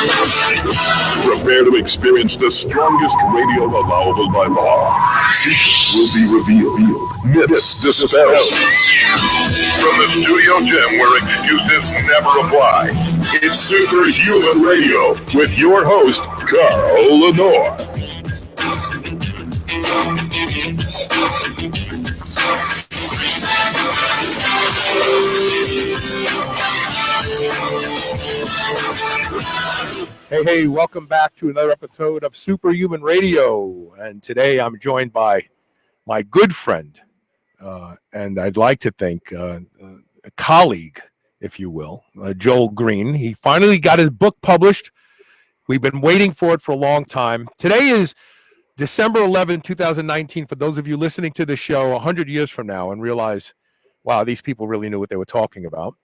Prepare to experience the strongest radio allowable by law. Secrets will be revealed. Myths dispelled. From the studio gym where excuses never apply, it's Superhuman Radio with your host, Carl Lenore. Hey, welcome back to another episode of Superhuman Radio. And today I'm joined by my good friend, and I'd like to think a colleague, if you will, Joel Greene. He finally got his book published. We've been waiting for it for a long time. Today is December 11, 2019. For those of you listening to the show 100 years from now and realize, wow, these people really knew what they were talking about.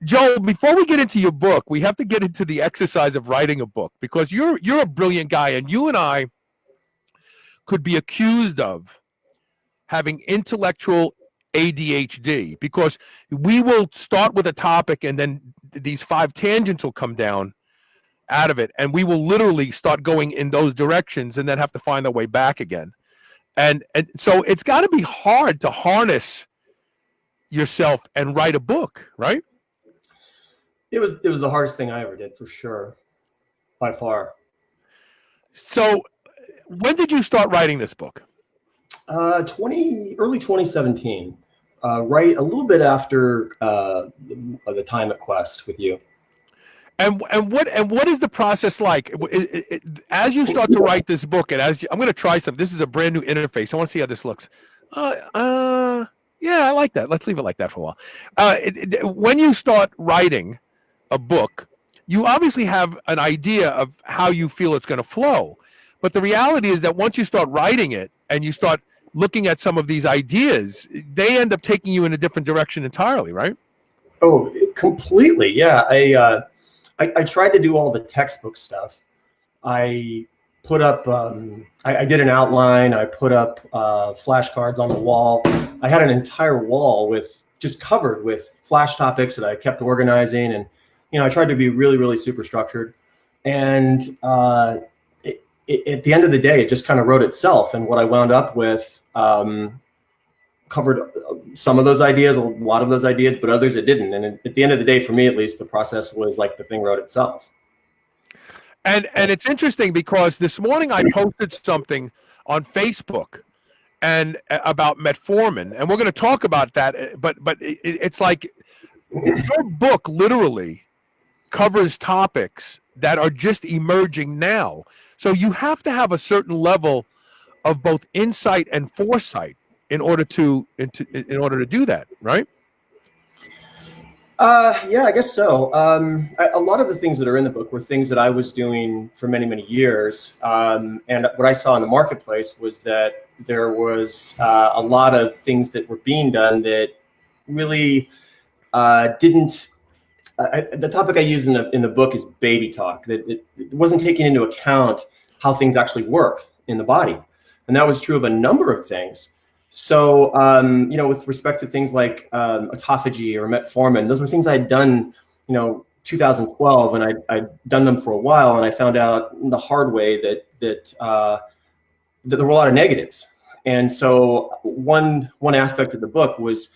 Joel, before we get into your book, we have to get into the exercise of writing a book, because you're a brilliant guy, and you and I could be accused of having intellectual ADHD, because we will start with a topic and then these 5 tangents will come down out of it, and we will literally start going in those directions and then have to find our way back again. And so it's got to be hard to harness yourself and write a book, right? It was the hardest thing I ever did, for sure, by far. So when did you start writing this book? Early 2017, right a little bit after the time at Quest with you. And what is the process like? As you start to write this book, and I'm going to try something. This is a brand new interface. I want to see how this looks. Yeah, I like that. Let's leave it like that for a while. When you start writing a book, you obviously have an idea of how you feel it's going to flow. But the reality is that once you start writing it and you start looking at some of these ideas, they end up taking you in a different direction entirely, right? Oh, completely. Yeah. I tried to do all the textbook stuff. I put up, I did an outline. I put up flashcards on the wall. I had an entire wall just covered with flash topics that I kept organizing. And, I tried to be really, really super structured. And at the end of the day, it just kind of wrote itself. And what I wound up with covered some of those ideas, a lot of those ideas, but others it didn't. And at the end of the day, for me at least, the process was like the thing wrote itself. And it's interesting because this morning I posted something on Facebook and about Metformin, and we're going to talk about that. But it's like your book literally covers topics that are just emerging now. So you have to have a certain level of both insight and foresight in order to do that, right? Yeah, I guess so. A lot of the things that are in the book were things that I was doing for many, many years. And what I saw in the marketplace was that there was a lot of things that were being done that really didn't. The topic I use in the book is baby talk. That it wasn't taking into account how things actually work in the body, and that was true of a number of things. So, with respect to things like autophagy or metformin, those were things I'd done, 2012, and I'd done them for a while, and I found out the hard way that there were a lot of negatives. And so one aspect of the book was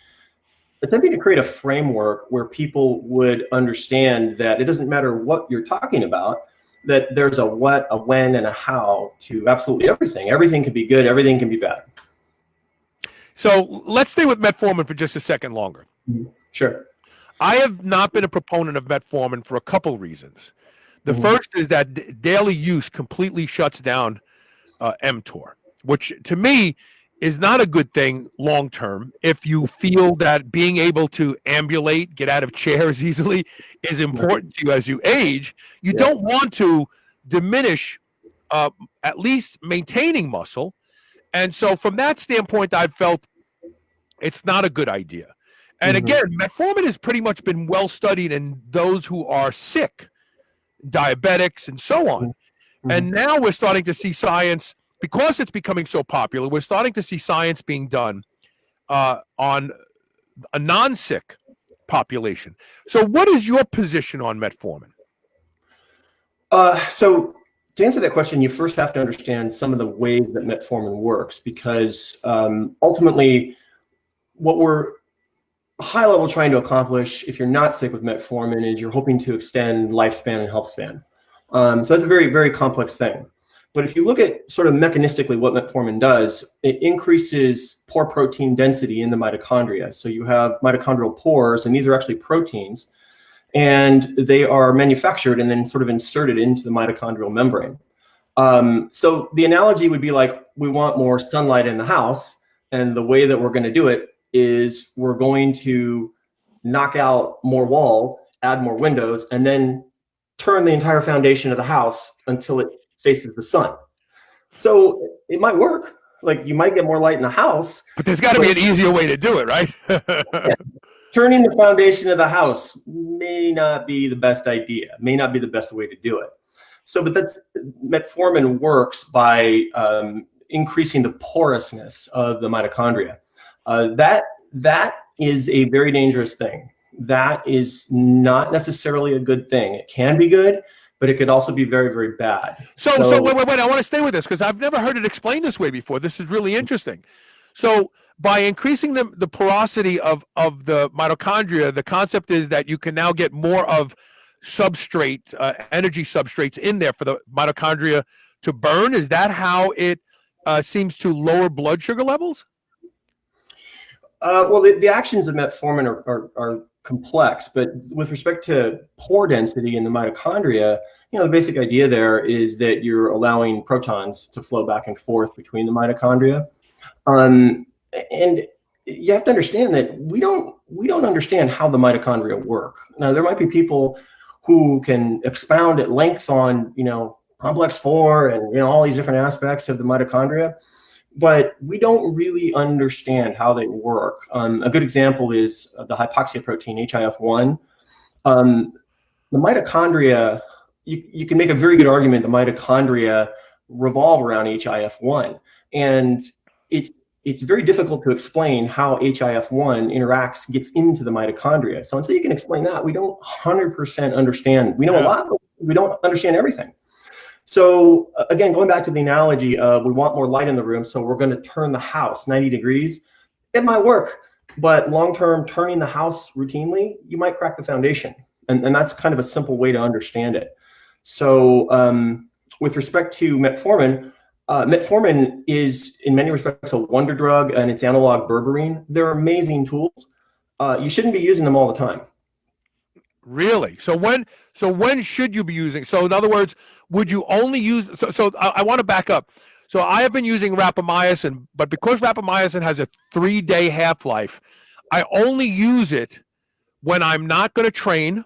attempting to create a framework where people would understand that it doesn't matter what you're talking about, that there's a what, a when, and a how to absolutely everything. Everything can be good, everything can be bad. So let's stay with metformin for just a second longer. Sure. I have not been a proponent of metformin for a couple reasons. The first is that daily use completely shuts down mTOR, which to me is not a good thing long term. If you feel that being able to ambulate, get out of chairs easily is important to you as you age, you don't want to diminish at least maintaining muscle. And so from that standpoint, I've felt it's not a good idea. And again, metformin has pretty much been well studied in those who are sick, diabetics, and so on. And now we're starting to see science, because it's becoming so popular, we're starting to see science being done on a non-sick population. So what is your position on metformin? So to answer that question, you first have to understand some of the ways that metformin works, because ultimately what we're high level trying to accomplish, if you're not sick with metformin, is you're hoping to extend lifespan and health span. So that's a very, very complex thing. But if you look at sort of mechanistically what metformin does, it increases pore protein density in the mitochondria. So you have mitochondrial pores, and these are actually proteins, and they are manufactured and then sort of inserted into the mitochondrial membrane. So the analogy would be like, we want more sunlight in the house, and the way that we're going to do it is we're going to knock out more walls, add more windows, and then turn the entire foundation of the house until it faces the sun. So it might work. Like, you might get more light in the house. But there's got to be an easier way to do it, right? Yeah. Turning the foundation of the house may not be the best idea, may not be the best way to do it. So, but metformin works by increasing the porousness of the mitochondria. That is a very dangerous thing. That is not necessarily a good thing. It can be good, but it could also be very, very bad. So wait. I want to stay with this because I've never heard it explained this way before. This is really interesting. So by increasing the porosity of the mitochondria, the concept is that you can now get more of substrate, energy substrates in there for the mitochondria to burn. Is that how it seems to lower blood sugar levels? Well, the actions of metformin are complex, but with respect to pore density in the mitochondria, the basic idea there is that you're allowing protons to flow back and forth between the mitochondria. And you have to understand that we don't understand how the mitochondria work. Now, there might be people who can expound at length on, complex 4 and, all these different aspects of the mitochondria, but we don't really understand how they work. A good example is the hypoxia protein, HIF1. The mitochondria, you can make a very good argument the mitochondria revolve around HIF1. And it's very difficult to explain how HIF1 gets into the mitochondria. So until you can explain that, we don't 100% understand. We know a lot, but we don't understand everything. So again, going back to the analogy of we want more light in the room, so we're going to turn the house 90 degrees. It might work, but long-term turning the house routinely, you might crack the foundation. And that's kind of a simple way to understand it. So with respect to metformin, metformin is in many respects a wonder drug, and its analog berberine. They're amazing tools. You shouldn't be using them all the time. Really? So when should you be using? So in other words, would you only use? So I want to back up. So I have been using rapamycin, but because rapamycin has a 3-day half-life, I only use it when I'm not going to train,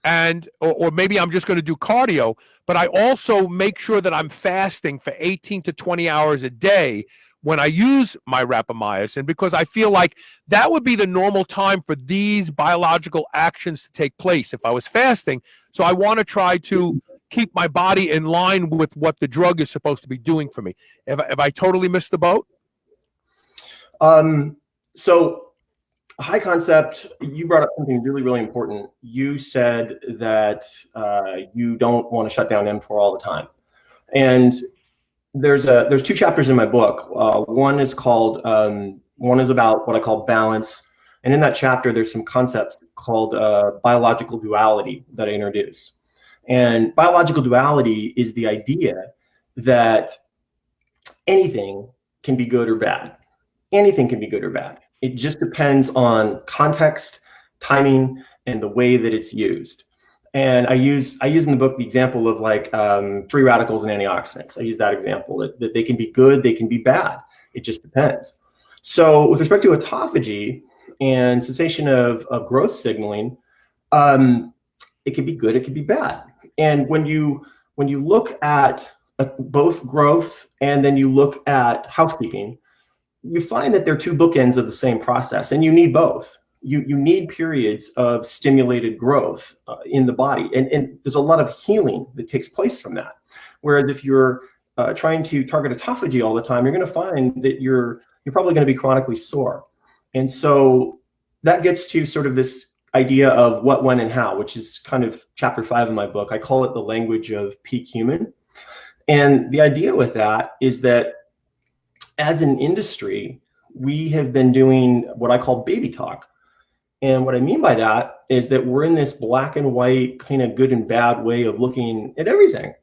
and or maybe I'm just going to do cardio. But I also make sure that I'm fasting for 18 to 20 hours a day when I use my rapamycin, because I feel like that would be the normal time for these biological actions to take place if I was fasting. So I want to try to keep my body in line with what the drug is supposed to be doing for me. Have I totally missed the boat? So high concept, you brought up something really, really important. You said that you don't want to shut down mTOR all the time. And there's 2 chapters in my book. One is about what I call balance. And in that chapter, there's some concepts called biological duality that I introduce. And biological duality is the idea that anything can be good or bad. Anything can be good or bad. It just depends on context, timing, and the way that it's used. And I use in the book the example of like free radicals and antioxidants. I use that example that they can be good, they can be bad. It just depends. So with respect to autophagy and cessation of growth signaling, it can be good, it can be bad. And when you look at both growth and then you look at housekeeping, you find that they're 2 bookends of the same process, and you need both. You need periods of stimulated growth in the body, and there's a lot of healing that takes place from that. Whereas if you're trying to target autophagy all the time, you're going to find that you're probably going to be chronically sore. And so that gets to sort of this idea of what, when, and how, which is kind of chapter 5 of my book. I call it the language of peak human. And the idea with that is that as an industry, we have been doing what I call baby talk. And what I mean by that is that we're in this black and white kind of good and bad way of looking at everything.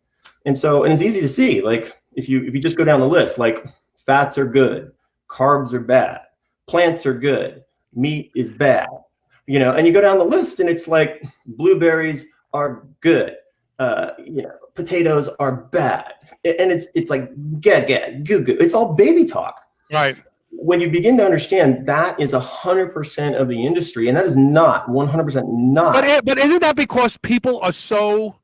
And it's easy to see, like if you just go down the list, like fats are good, carbs are bad, plants are good, meat is bad, and you go down the list and it's like blueberries are good, potatoes are bad. And it's like, goo goo. It's all baby talk. Right. When you begin to understand that is 100% of the industry, and that is not 100% not. But isn't that because people are so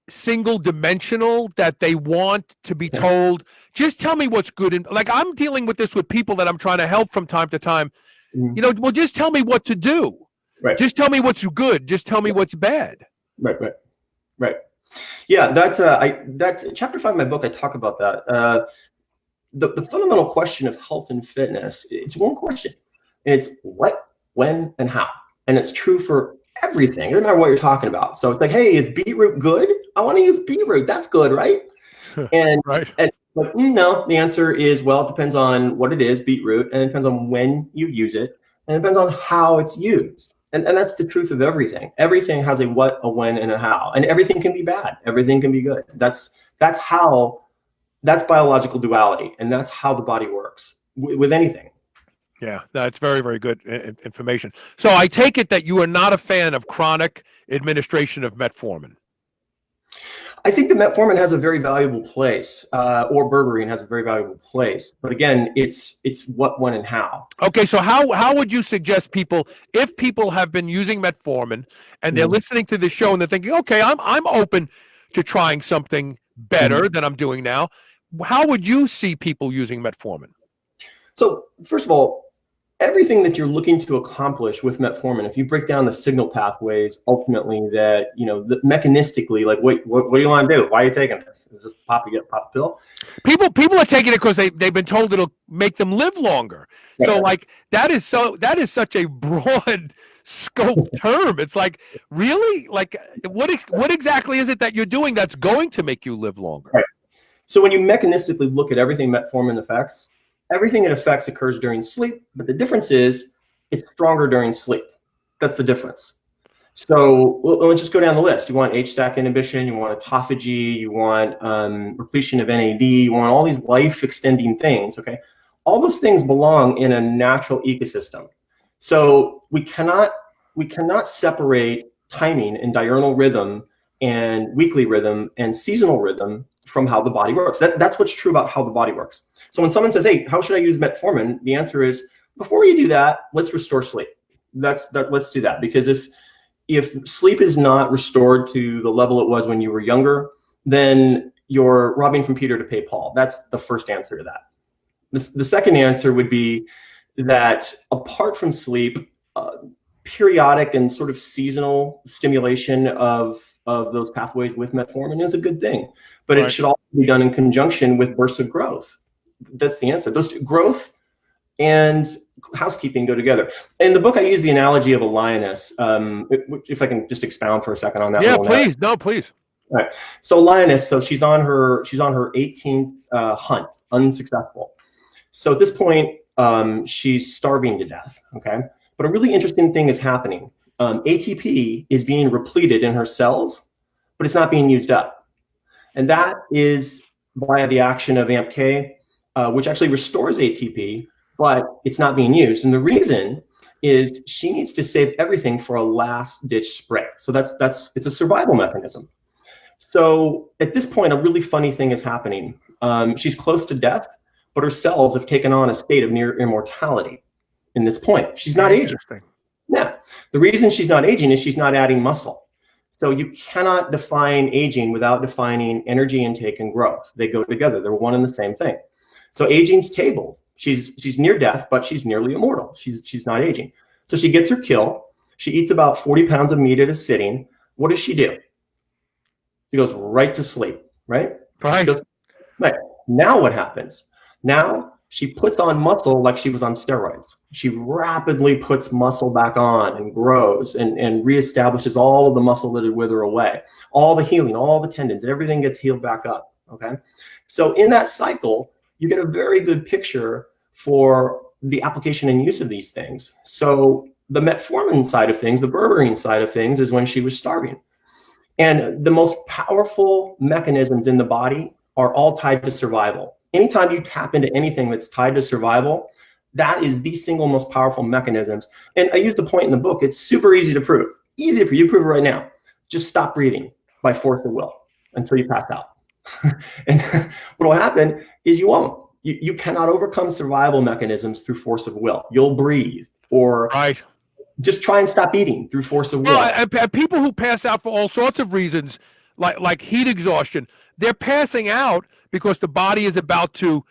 single dimensional that they want to be told, just tell me what's good? And like, I'm dealing with this with people that I'm trying to help from time to time. Well, just tell me what to do. Right. Just tell me what's good. Just tell me what's bad. Right. Yeah, that's chapter 5 of my book. I talk about that. The fundamental question of health and fitness, it's one question. And it's what, when, and how. And it's true for everything. It doesn't matter what you're talking about. So it's like, hey, is beetroot good? I want to use beetroot. That's good, right? And, right. And like, no, the answer is, well, it depends on what it is, beetroot, and it depends on when you use it, and it depends on how it's used. And that's the truth of everything. Everything has a what, a when, and a how. And everything can be bad. Everything can be good. That's biological duality. And that's how the body works with anything. Yeah, that's very, very good information. So I take it that you are not a fan of chronic administration of metformin. I think the metformin has a very valuable place, or berberine has a very valuable place. But again, it's what, when, and how. Okay, so how would you suggest people, if people have been using metformin and they're listening to this show and they're thinking, okay, I'm open to trying something better than I'm doing now, how would you see people using metformin? So first of all, everything that you're looking to accomplish with metformin, if you break down the signal pathways, ultimately that, mechanistically, like, what do you want to do? Why are you taking this? Is this pop a pill? People are taking it because they've been told it'll make them live longer. Yeah. So like that is such a broad scope term. It's like, really? Like what exactly is it that you're doing that's going to make you live longer? Right. So when you mechanistically look at everything metformin affects, everything it affects occurs during sleep, but the difference is it's stronger during sleep. That's the difference. So let's just go down the list. You want H-stack inhibition, you want autophagy, you want repletion of NAD, you want all these life-extending things, okay? All those things belong in a natural ecosystem. So we cannot separate timing and diurnal rhythm and weekly rhythm and seasonal rhythm from how the body works. That's what's true about how the body works. So when someone says, hey, how should I use metformin? The answer is, before you do that, let's restore sleep. Let's do that. Because if sleep is not restored to the level it was when you were younger, then you're robbing from Peter to pay Paul. That's the first answer to that. The second answer would be that apart from sleep, periodic and sort of seasonal stimulation of those pathways with metformin is a good thing, but It should also be done in conjunction with bursts of growth. That's the answer. Those growth and housekeeping go together. In the book, I use the analogy of a lioness. If I can just expound for a second on that. Yeah, please. No, please. All right. So lioness. So she's on her 18th hunt, unsuccessful. So at this point, she's starving to death. Okay. But a really interesting thing is happening. ATP is being repleted in her cells, but it's not being used up. And that is via the action of AMP-K, which actually restores ATP, but it's not being used. And the reason is she needs to save everything for a last ditch spray. So it's a survival mechanism. So at this point, a really funny thing is happening. She's close to death, but her cells have taken on a state of near immortality in this point. She's not aging. Yeah. The reason she's not aging is she's not adding muscle. So you cannot define aging without defining energy intake and growth. They go together. They're one and the same thing. So aging's tabled. She's near death, but she's nearly immortal. She's not aging. So she gets her kill. She eats about 40 pounds of meat at a sitting. What does she do? She goes right to sleep, right? Right. Right. Now what happens? Now she puts on muscle like she was on steroids. She rapidly puts muscle back on and grows and reestablishes all of the muscle that would wither away, all the healing, all the tendons, everything gets healed back up. Okay. So in that cycle, you get a very good picture for the application and use of these things. So the metformin side of things, the berberine side of things, is when she was starving. And the most powerful mechanisms in the body are all tied to survival. Anytime you tap into anything that's tied to survival, that is the single most powerful mechanisms. And I use the point in the book. It's super easy to prove. Easy for you to prove it right now. Just stop breathing by force of will until you pass out. And what will happen is you won't. You cannot overcome survival mechanisms through force of will. You'll breathe, or just try and stop eating through force of will. And people who pass out for all sorts of reasons, like heat exhaustion, they're passing out because the body is about to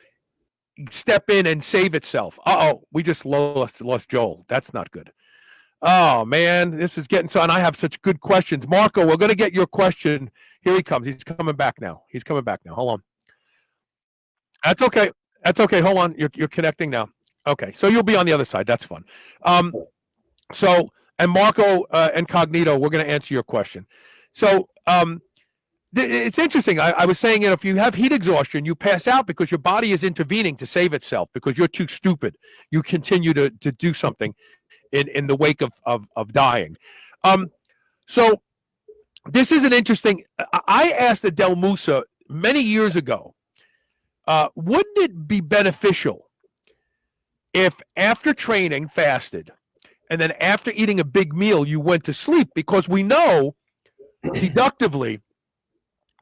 step in and save itself. We just lost Joel. That's not good. Oh man, this is getting so. And I have such good questions, Marco. We're going to get your question. Here he comes. He's coming back now. Hold on. That's okay. Hold on. You're connecting now. Okay, so you'll be on the other side. That's fun. So, and Marco Incognito, we're going to answer your question. So, it's interesting. I was saying, if you have heat exhaustion, you pass out because your body is intervening to save itself because you're too stupid. You continue to do something in the wake of dying. So this is an interesting. I asked Adele Musa many years ago, wouldn't it be beneficial if after training fasted and then after eating a big meal you went to sleep? Because we know deductively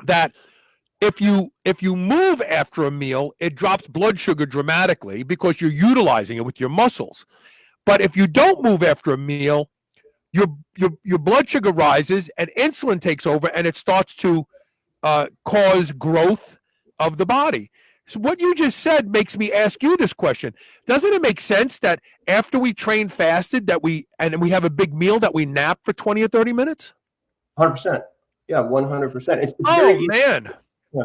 that if you move after a meal, it drops blood sugar dramatically because you're utilizing it with your muscles. But if you don't move after a meal, your blood sugar rises and insulin takes over, and it starts to cause growth of the body. So what you just said makes me ask you this question. Doesn't it make sense that after we train fasted that we have a big meal that we nap for 20 or 30 minutes? 100%. Yeah, 100%. It's oh, very easy. Man. Yeah.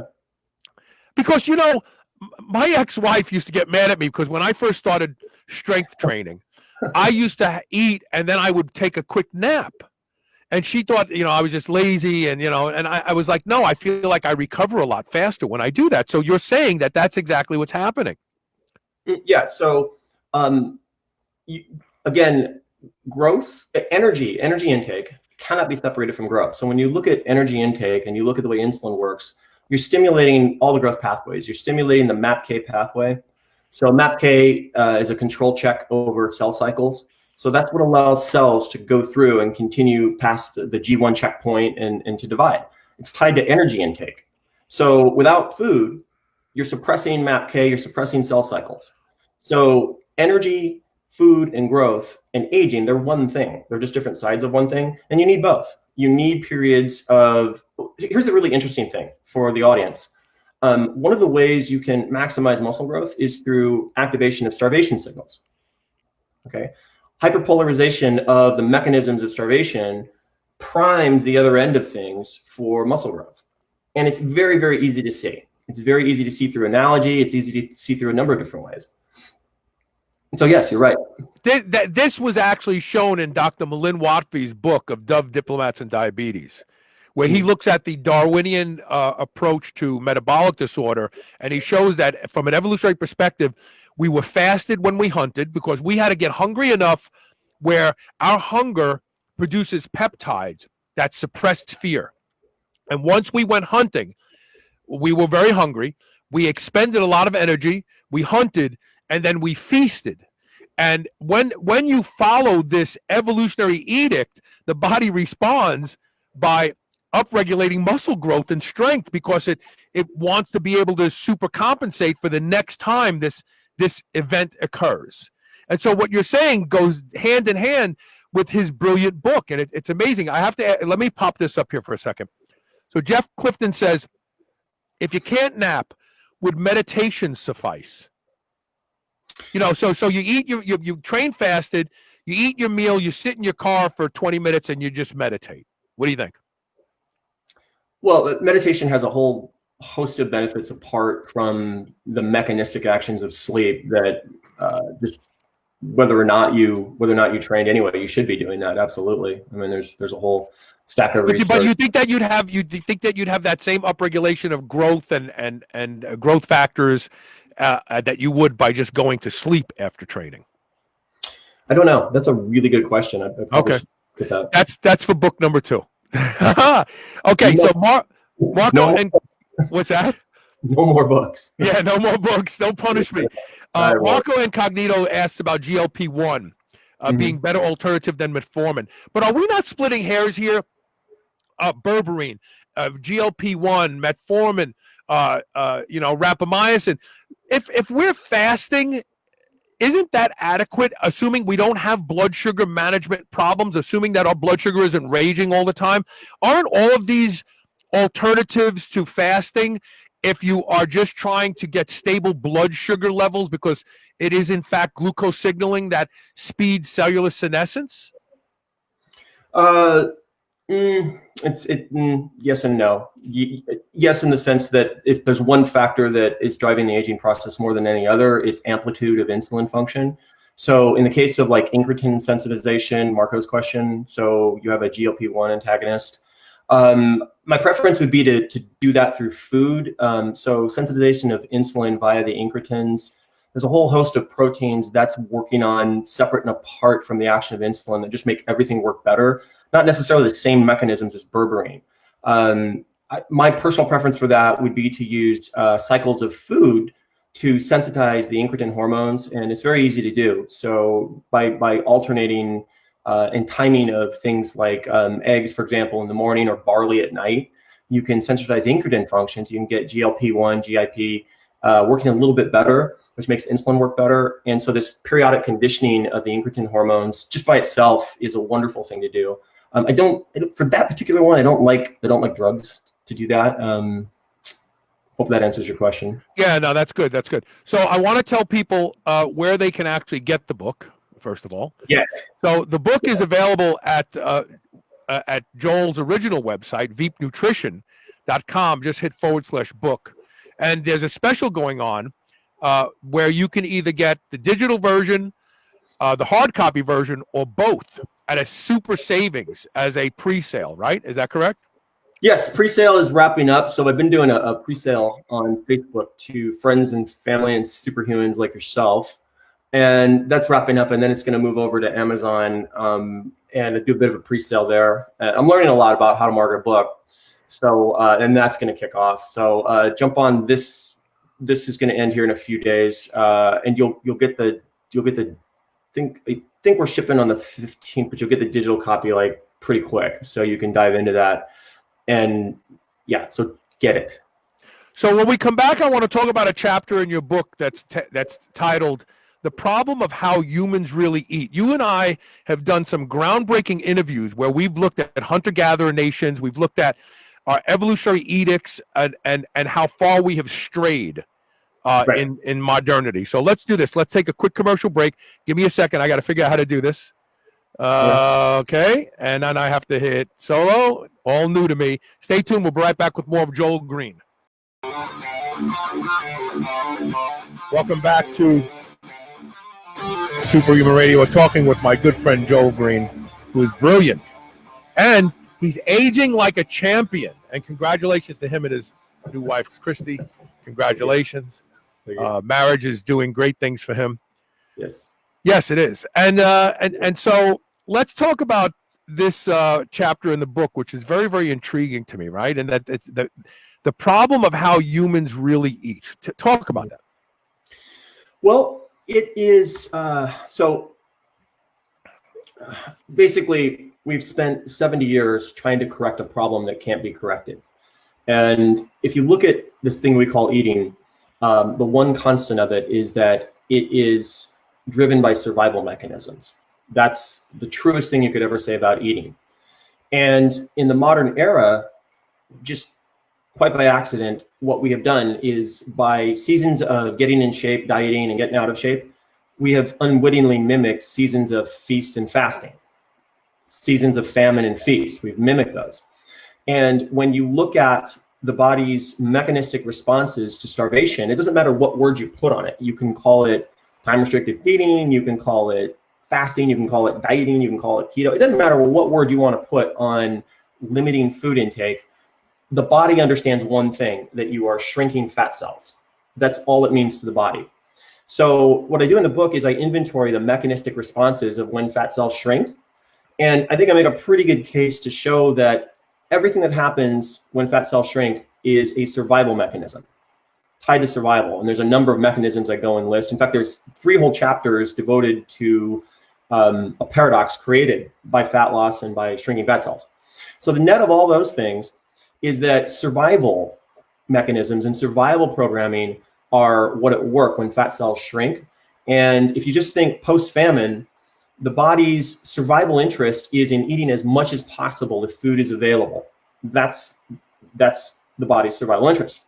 Because, my ex-wife used to get mad at me because when I first started strength training, I used to eat and then I would take a quick nap. And she thought, I was just lazy and I was like, no, I feel like I recover a lot faster when I do that. So you're saying that that's exactly what's happening. Yeah. So, again, growth, energy intake cannot be separated from growth. So when you look at energy intake and you look at the way insulin works, you're stimulating all the growth pathways. You're stimulating the MAPK pathway. So MAPK is a control check over cell cycles. So that's what allows cells to go through and continue past the G1 checkpoint and to divide. It's tied to energy intake. So without food, you're suppressing MAPK, you're suppressing cell cycles. So energy, food, and growth and aging, they're one thing. They're just different sides of one thing, and you need both. You need periods of, here's the really interesting thing for the audience. One of the ways you can maximize muscle growth is through activation of starvation signals. Okay. Hyperpolarization of the mechanisms of starvation primes the other end of things for muscle growth. And it's very, very easy to see. It's very easy to see through analogy. It's easy to see through a number of different ways. So yes, you're right. This was actually shown in Dr. Malin Watfie's book of Dove Diplomats and Diabetes, where he looks at the Darwinian approach to metabolic disorder, and he shows that from an evolutionary perspective, we were fasted when we hunted because we had to get hungry enough where our hunger produces peptides that suppress fear. And once we went hunting, we were very hungry. We expended a lot of energy. We hunted, and then we feasted. And when you follow this evolutionary edict, the body responds by upregulating muscle growth and strength because it wants to be able to supercompensate for the next time this event occurs. And so what you're saying goes hand in hand with his brilliant book. And it's amazing. I have to, let me pop this up here for a second. So Jeff Clifton says, if you can't nap, would meditation suffice? So you eat you train fasted, you eat your meal, you sit in your car for 20 minutes and you just meditate. What do you think? Well, meditation has a whole host of benefits apart from the mechanistic actions of sleep that just whether or not you trained anyway, you should be doing that. Absolutely. I mean, there's a whole stack of research. But you think that you'd have that same upregulation of growth and growth factors that you would by just going to sleep after training? I don't know. That's a really good question. Okay, that's for book number 2. Okay, no, so Marco no, and what's that? No more books. Yeah, no more books. Don't punish me. Marco Incognito asks about GLP-1 being better alternative than metformin. But are we not splitting hairs here? Berberine, GLP-1, metformin, rapamycin. If we're fasting, isn't that adequate, assuming we don't have blood sugar management problems, assuming that our blood sugar isn't raging all the time? Aren't all of these alternatives to fasting if you are just trying to get stable blood sugar levels, because it is in fact glucose signaling that speeds cellular senescence? Yes and no. Yes, in the sense that if there's one factor that is driving the aging process more than any other, it's amplitude of insulin function. So in the case of like incretin sensitization, Marco's question, so you have a GLP-1 antagonist. My preference would be to do that through food. So sensitization of insulin via the incretins. There's a whole host of proteins that's working on separate and apart from the action of insulin that just make everything work better. Not necessarily the same mechanisms as berberine. My personal preference for that would be to use cycles of food to sensitize the incretin hormones, and it's very easy to do. So by alternating and timing of things like eggs, for example, in the morning or barley at night, you can sensitize incretin functions. You can get GLP-1, GIP working a little bit better, which makes insulin work better. And so this periodic conditioning of the incretin hormones just by itself is a wonderful thing to do. For that particular one, I don't like drugs to do that. Hope that answers your question. Yeah, no, that's good. That's good. So I want to tell people where they can actually get the book, first of all. Yes. So the book is available at Joel's original website, veepnutrition.com. Just hit /book. And there's a special going on where you can either get the digital version, the hard copy version, or both at a super savings as a pre-sale, right? Is that correct? Yes, pre-sale is wrapping up. So I've been doing a pre-sale on Facebook to friends and family and superhumans like yourself. And that's wrapping up. And then it's going to move over to Amazon and do a bit of a pre-sale there. I'm learning a lot about how to market a book. So, and that's going to kick off. So jump on this. This is going to end here in a few days. And you'll get the, I think we're shipping on the 15th, but you'll get the digital copy like pretty quick. So you can dive into that. And yeah, so get it. So when we come back, I want to talk about a chapter in your book that's titled "The Problem of How Humans Really Eat." You and I have done some groundbreaking interviews where we've looked at hunter-gatherer nations, we've looked at our evolutionary edicts, and how far we have strayed right. in modernity. So let's do this. Let's take a quick commercial break. Give me a second. I got to figure out how to do this. Okay, and then I have to hit solo. All new to me. Stay tuned. We'll be right back with more of Joel Greene. Welcome back to Superhuman Radio. We're talking with my good friend Joel Greene, who is brilliant, and he's aging like a champion. And congratulations to him and his new wife, Christy. Congratulations. Marriage is doing great things for him. Yes. Yes, it is. And so let's talk about this chapter in the book, which is very, very intriguing to me, right? And that it's the problem of how humans really eat. Talk about that. Well, it is basically we've spent 70 years trying to correct a problem that can't be corrected. And if you look at this thing we call eating, the one constant of it is that it is driven by survival mechanisms. That's the truest thing you could ever say about eating. And in the modern era, just quite by accident, what we have done is by seasons of getting in shape, dieting, and getting out of shape, we have unwittingly mimicked seasons of feast and fasting, seasons of famine and feast. We've mimicked those. And when you look at the body's mechanistic responses to starvation. It doesn't matter what word you put on it. You can call it time-restricted feeding, you can call it fasting, you can call it dieting, you can call it keto. It doesn't matter what word you want to put on limiting food intake. The body understands one thing, that you are shrinking fat cells. That's all it means to the body. So what I do in the book is I inventory the mechanistic responses of when fat cells shrink. And I think I make a pretty good case to show that everything that happens when fat cells shrink is a survival mechanism, tied to survival. And there's a number of mechanisms I go and list. In fact, there's 3 whole chapters devoted to a paradox created by fat loss and by shrinking fat cells. So the net of all those things is that survival mechanisms and survival programming are what at work when fat cells shrink. And if you just think post-famine, the body's survival interest is in eating as much as possible if food is available. That's the body's survival interest.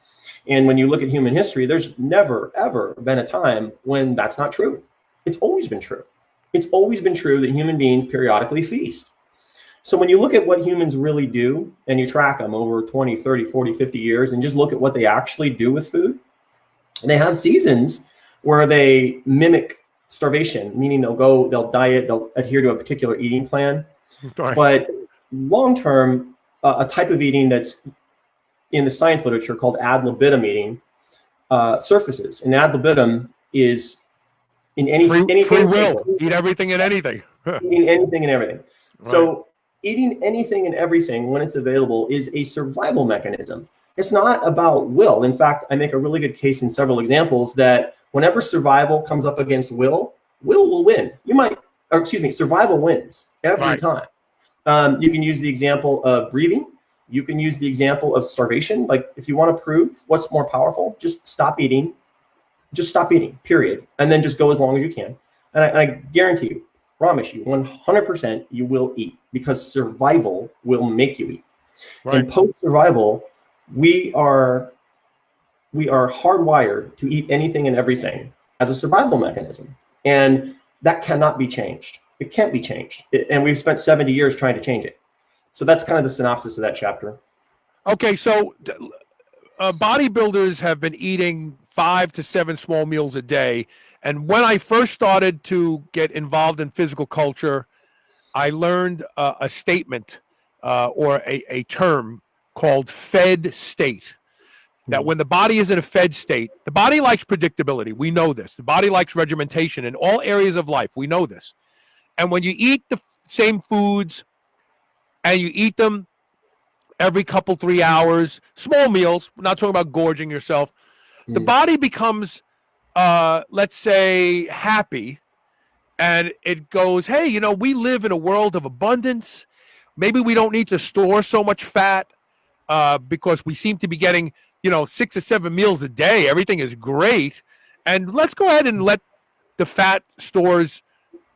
And when you look at human history, there's never, ever been a time when that's not true. It's always been true. It's always been true that human beings periodically feast. So when you look at what humans really do and you track them over 20, 30, 40, 50 years and just look at what they actually do with food, they have seasons where they mimic starvation, meaning they'll diet, they'll adhere to a particular eating plan. Right. But long-term, a type of eating that's in the science literature called ad libitum eating surfaces. And ad libitum is in anything. Free will, eat everything and anything. Eating anything and everything. Right. So eating anything and everything when it's available is a survival mechanism. It's not about will. In fact, I make a really good case in several examples that whenever survival comes up against will will win. Survival wins every time. You can use the example of breathing. You can use the example of starvation. Like if you want to prove what's more powerful, just stop eating. Just stop eating, period. And then just go as long as you can. And I guarantee you, promise you, 100% you will eat because survival will make you eat. Right. In post-survival, we are hardwired to eat anything and everything as a survival mechanism. And that cannot be changed. It can't be changed. And we've spent 70 years trying to change it. So that's kind of the synopsis of that chapter. Okay, so bodybuilders have been eating 5 to 7 small meals a day. And when I first started to get involved in physical culture, I learned a statement or a term called fed state. That when the body is in a fed state, the body likes predictability. We know this. The body likes regimentation in all areas of life. We know this. And when you eat the same foods and you eat them every couple, 3 hours, small meals, we're not talking about gorging yourself, the body becomes, let's say, happy. And it goes, hey, we live in a world of abundance. Maybe we don't need to store so much fat because we seem to be getting 6 or 7 meals a day. Everything is great. And let's go ahead and let the fat stores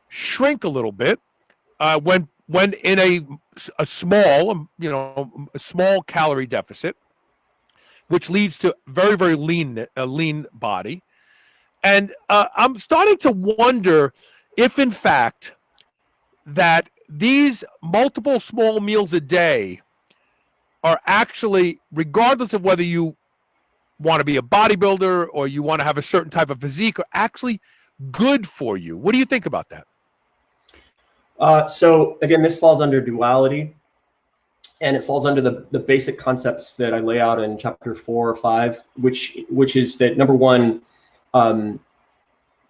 shrink a little bit when in a small, a small calorie deficit, which leads to very, very lean body. And I'm starting to wonder if, in fact, that these multiple small meals a day are actually, regardless of whether you want to be a bodybuilder or you want to have a certain type of physique, are actually good for you. What do you think about that? So again, this falls under duality, and it falls under the basic concepts that I lay out in chapter 4 or 5, which is that number one,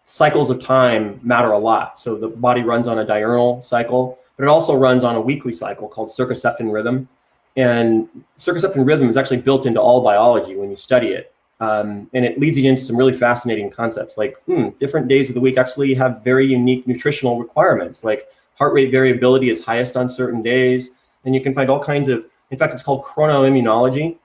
cycles of time matter a lot. So the body runs on a diurnal cycle, but it also runs on a weekly cycle called circaseptan rhythm. And circaseptan rhythm is actually built into all biology when you study it. And it leads you into some really fascinating concepts like different days of the week actually have very unique nutritional requirements. Like heart rate variability is highest on certain days. And you can find all kinds of, in fact, it's called chronoimmunology.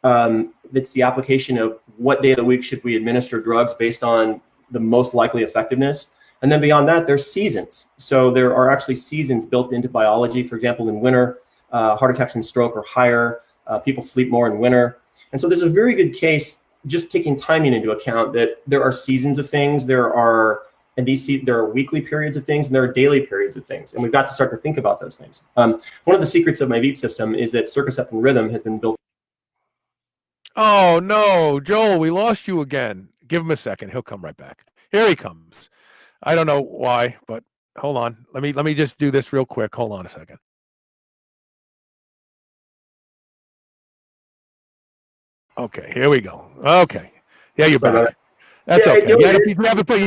That's the application of what day of the week should we administer drugs based on the most likely effectiveness. And then beyond that, there's seasons. So there are actually seasons built into biology. For example, in winter, heart attacks and stroke are higher. People sleep more in winter. And so there's a very good case, just taking timing into account, that there are seasons of things. There are weekly periods of things, and there are daily periods of things. And we've got to start to think about those things. One of the secrets of my VEEP system is that circaseptan rhythm has been built Oh no, Joel, we lost you again. Give him a second. He'll come right back. Here he comes. I don't know why, but hold on. Let me just do this real quick. Hold on a second. Okay, here we go. Okay. Yeah, you're Sorry about back. that. That's Yeah, okay. you know, You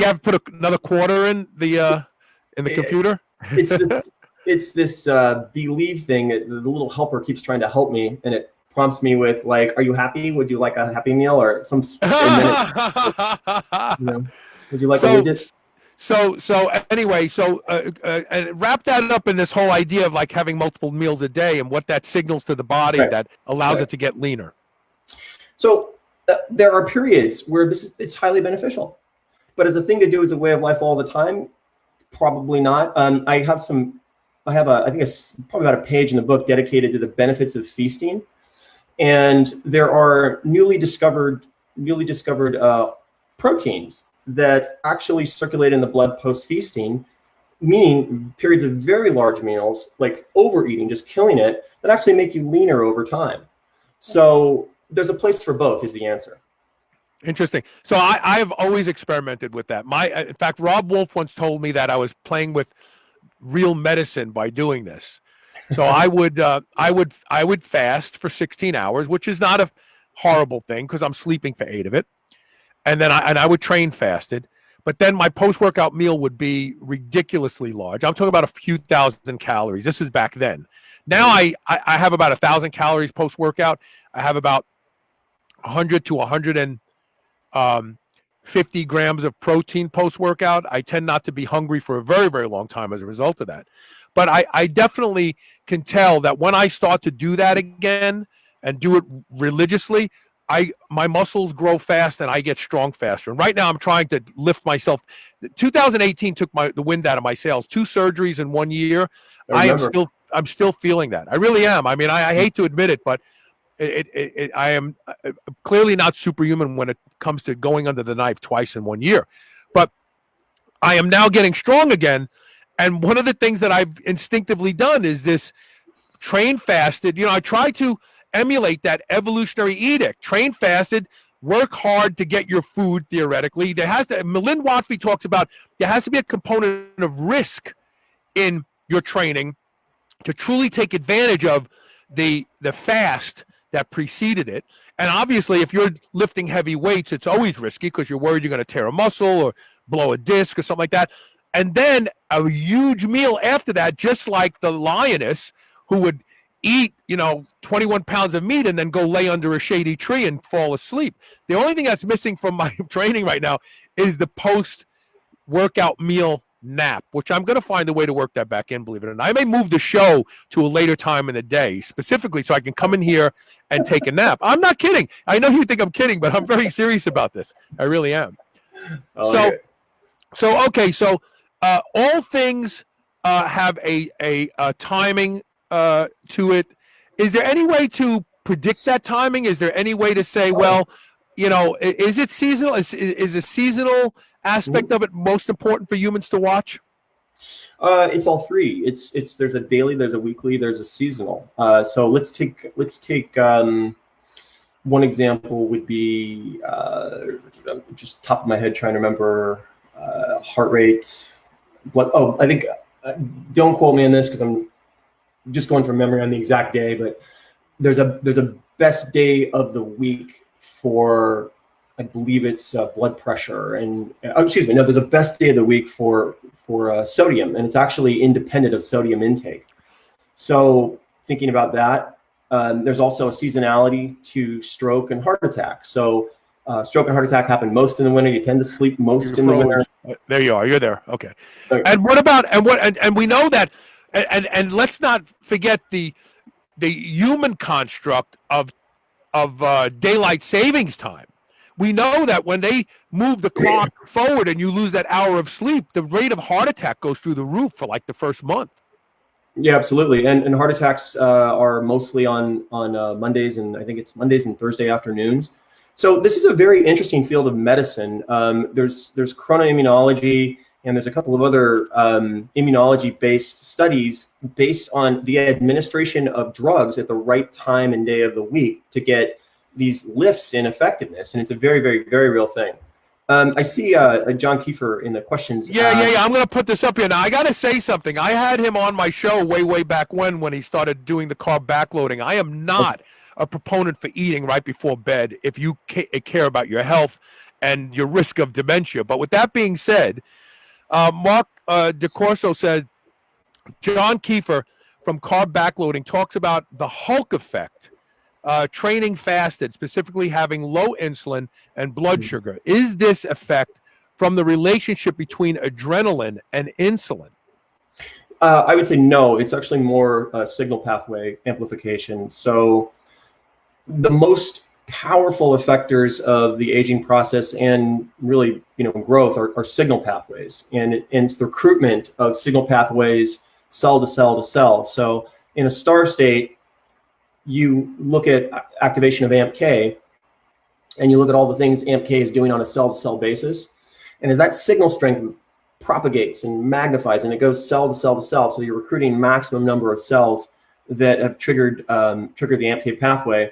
have to put another quarter in the computer. it's this believe thing. The little helper keeps trying to help me, and it prompts me with like, "Are you happy? Would you like a Happy Meal or some?" And then would you like a so widget? so anyway, and wrap that up in this whole idea of like having multiple meals a day and what that signals to the body Right, that allows right. it to get leaner. So there are periods where it's highly beneficial, but as a thing to do as a way of life all the time, probably not. I have probably about a page in the book dedicated to the benefits of feasting, and there are newly discovered proteins that actually circulate in the blood post feasting, meaning periods of very large meals, like overeating, just killing it, that actually make you leaner over time. So there's a place for both, is the answer. Interesting. So I've always experimented with that. In fact, Rob Wolf once told me that I was playing with real medicine by doing this. So I would fast for 16 hours, which is not a horrible thing because I'm sleeping for 8 of it. And then I would train fasted. But then my post-workout meal would be ridiculously large. I'm talking about a few thousand calories. This is back then. Now I have about 1,000 calories post-workout. I have about 100 to 150 grams of protein post-workout. I tend not to be hungry for a very, very long time as a result of that. But I definitely can tell that when I start to do that again and do it religiously, my muscles grow fast and I get strong faster. And right now I'm trying to lift myself. 2018 took the wind out of my sails. 2 surgeries in 1 year. I remember. I'm still feeling that. I really am. I mean, I hate to admit it, but I am clearly not superhuman when it comes to going under the knife twice in 1 year. But I am now getting strong again. And one of the things that I've instinctively done is this train fasted. I try to emulate that evolutionary edict. Train fasted, work hard to get your food, theoretically. Malin Watfey talks about there has to be a component of risk in your training to truly take advantage of the fast that preceded it. And obviously, if you're lifting heavy weights, it's always risky because you're worried you're going to tear a muscle or blow a disc or something like that. And then a huge meal after that, just like the lioness who would eat, 21 pounds of meat and then go lay under a shady tree and fall asleep. The only thing that's missing from my training right now is the post-workout meal nap, which I'm going to find a way to work that back in, believe it or not. I may move the show to a later time in the day, specifically so I can come in here and take a nap. I'm not kidding. I know you think I'm kidding, but I'm very serious about this. I really am. So all things have a timing to it. Is there any way to predict that timing? Is there any way to say, well, is it seasonal? Is a seasonal aspect of it most important for humans to watch? It's all three. It's there's a daily, there's a weekly, there's a seasonal. So let's take one example would be just top of my head trying to remember heart rate. I think don't quote me on this because I'm just going from memory on the exact day, but there's a best day of the week for, I believe it's blood pressure, and there's a best day of the week for sodium, and it's actually independent of sodium intake. So thinking about that, there's also a seasonality to stroke and heart attack. So stroke and heart attack happen most in the winter. You tend to sleep most in the winter. There you are. You're there. Okay. And what about and we know that, and let's not forget the human construct of daylight savings time. We know that when they move the clock forward and you lose that hour of sleep, the rate of heart attack goes through the roof for like the first month. Yeah, absolutely. And heart attacks are mostly on Mondays, and I think it's Mondays and Thursday afternoons. So this is a very interesting field of medicine. There's chronoimmunology, and there's a couple of other immunology-based studies based on the administration of drugs at the right time and day of the week to get these lifts in effectiveness, and it's a very, very, very real thing. I see John Kiefer in the questions. Yeah. I'm going to put this up here. Now, I got to say something. I had him on my show way back when he started doing the carb backloading. I am not a proponent for eating right before bed if you care about your health and your risk of dementia. But with that being said, Mark DeCorso said, John Kiefer from Carb Backloading talks about the Hulk effect, training fasted, specifically having low insulin and blood sugar. Is this effect from the relationship between adrenaline and insulin? I would say no. It's actually more signal pathway amplification. So the most powerful effectors of the aging process and really, growth are signal pathways, and it's the recruitment of signal pathways cell to cell to cell. So in a starve state, you look at activation of AMP-K, and you look at all the things AMP-K is doing on a cell-to-cell basis. And as that signal strength propagates and magnifies, and it goes cell to cell to cell, so you're recruiting maximum number of cells that have triggered the AMP-K pathway.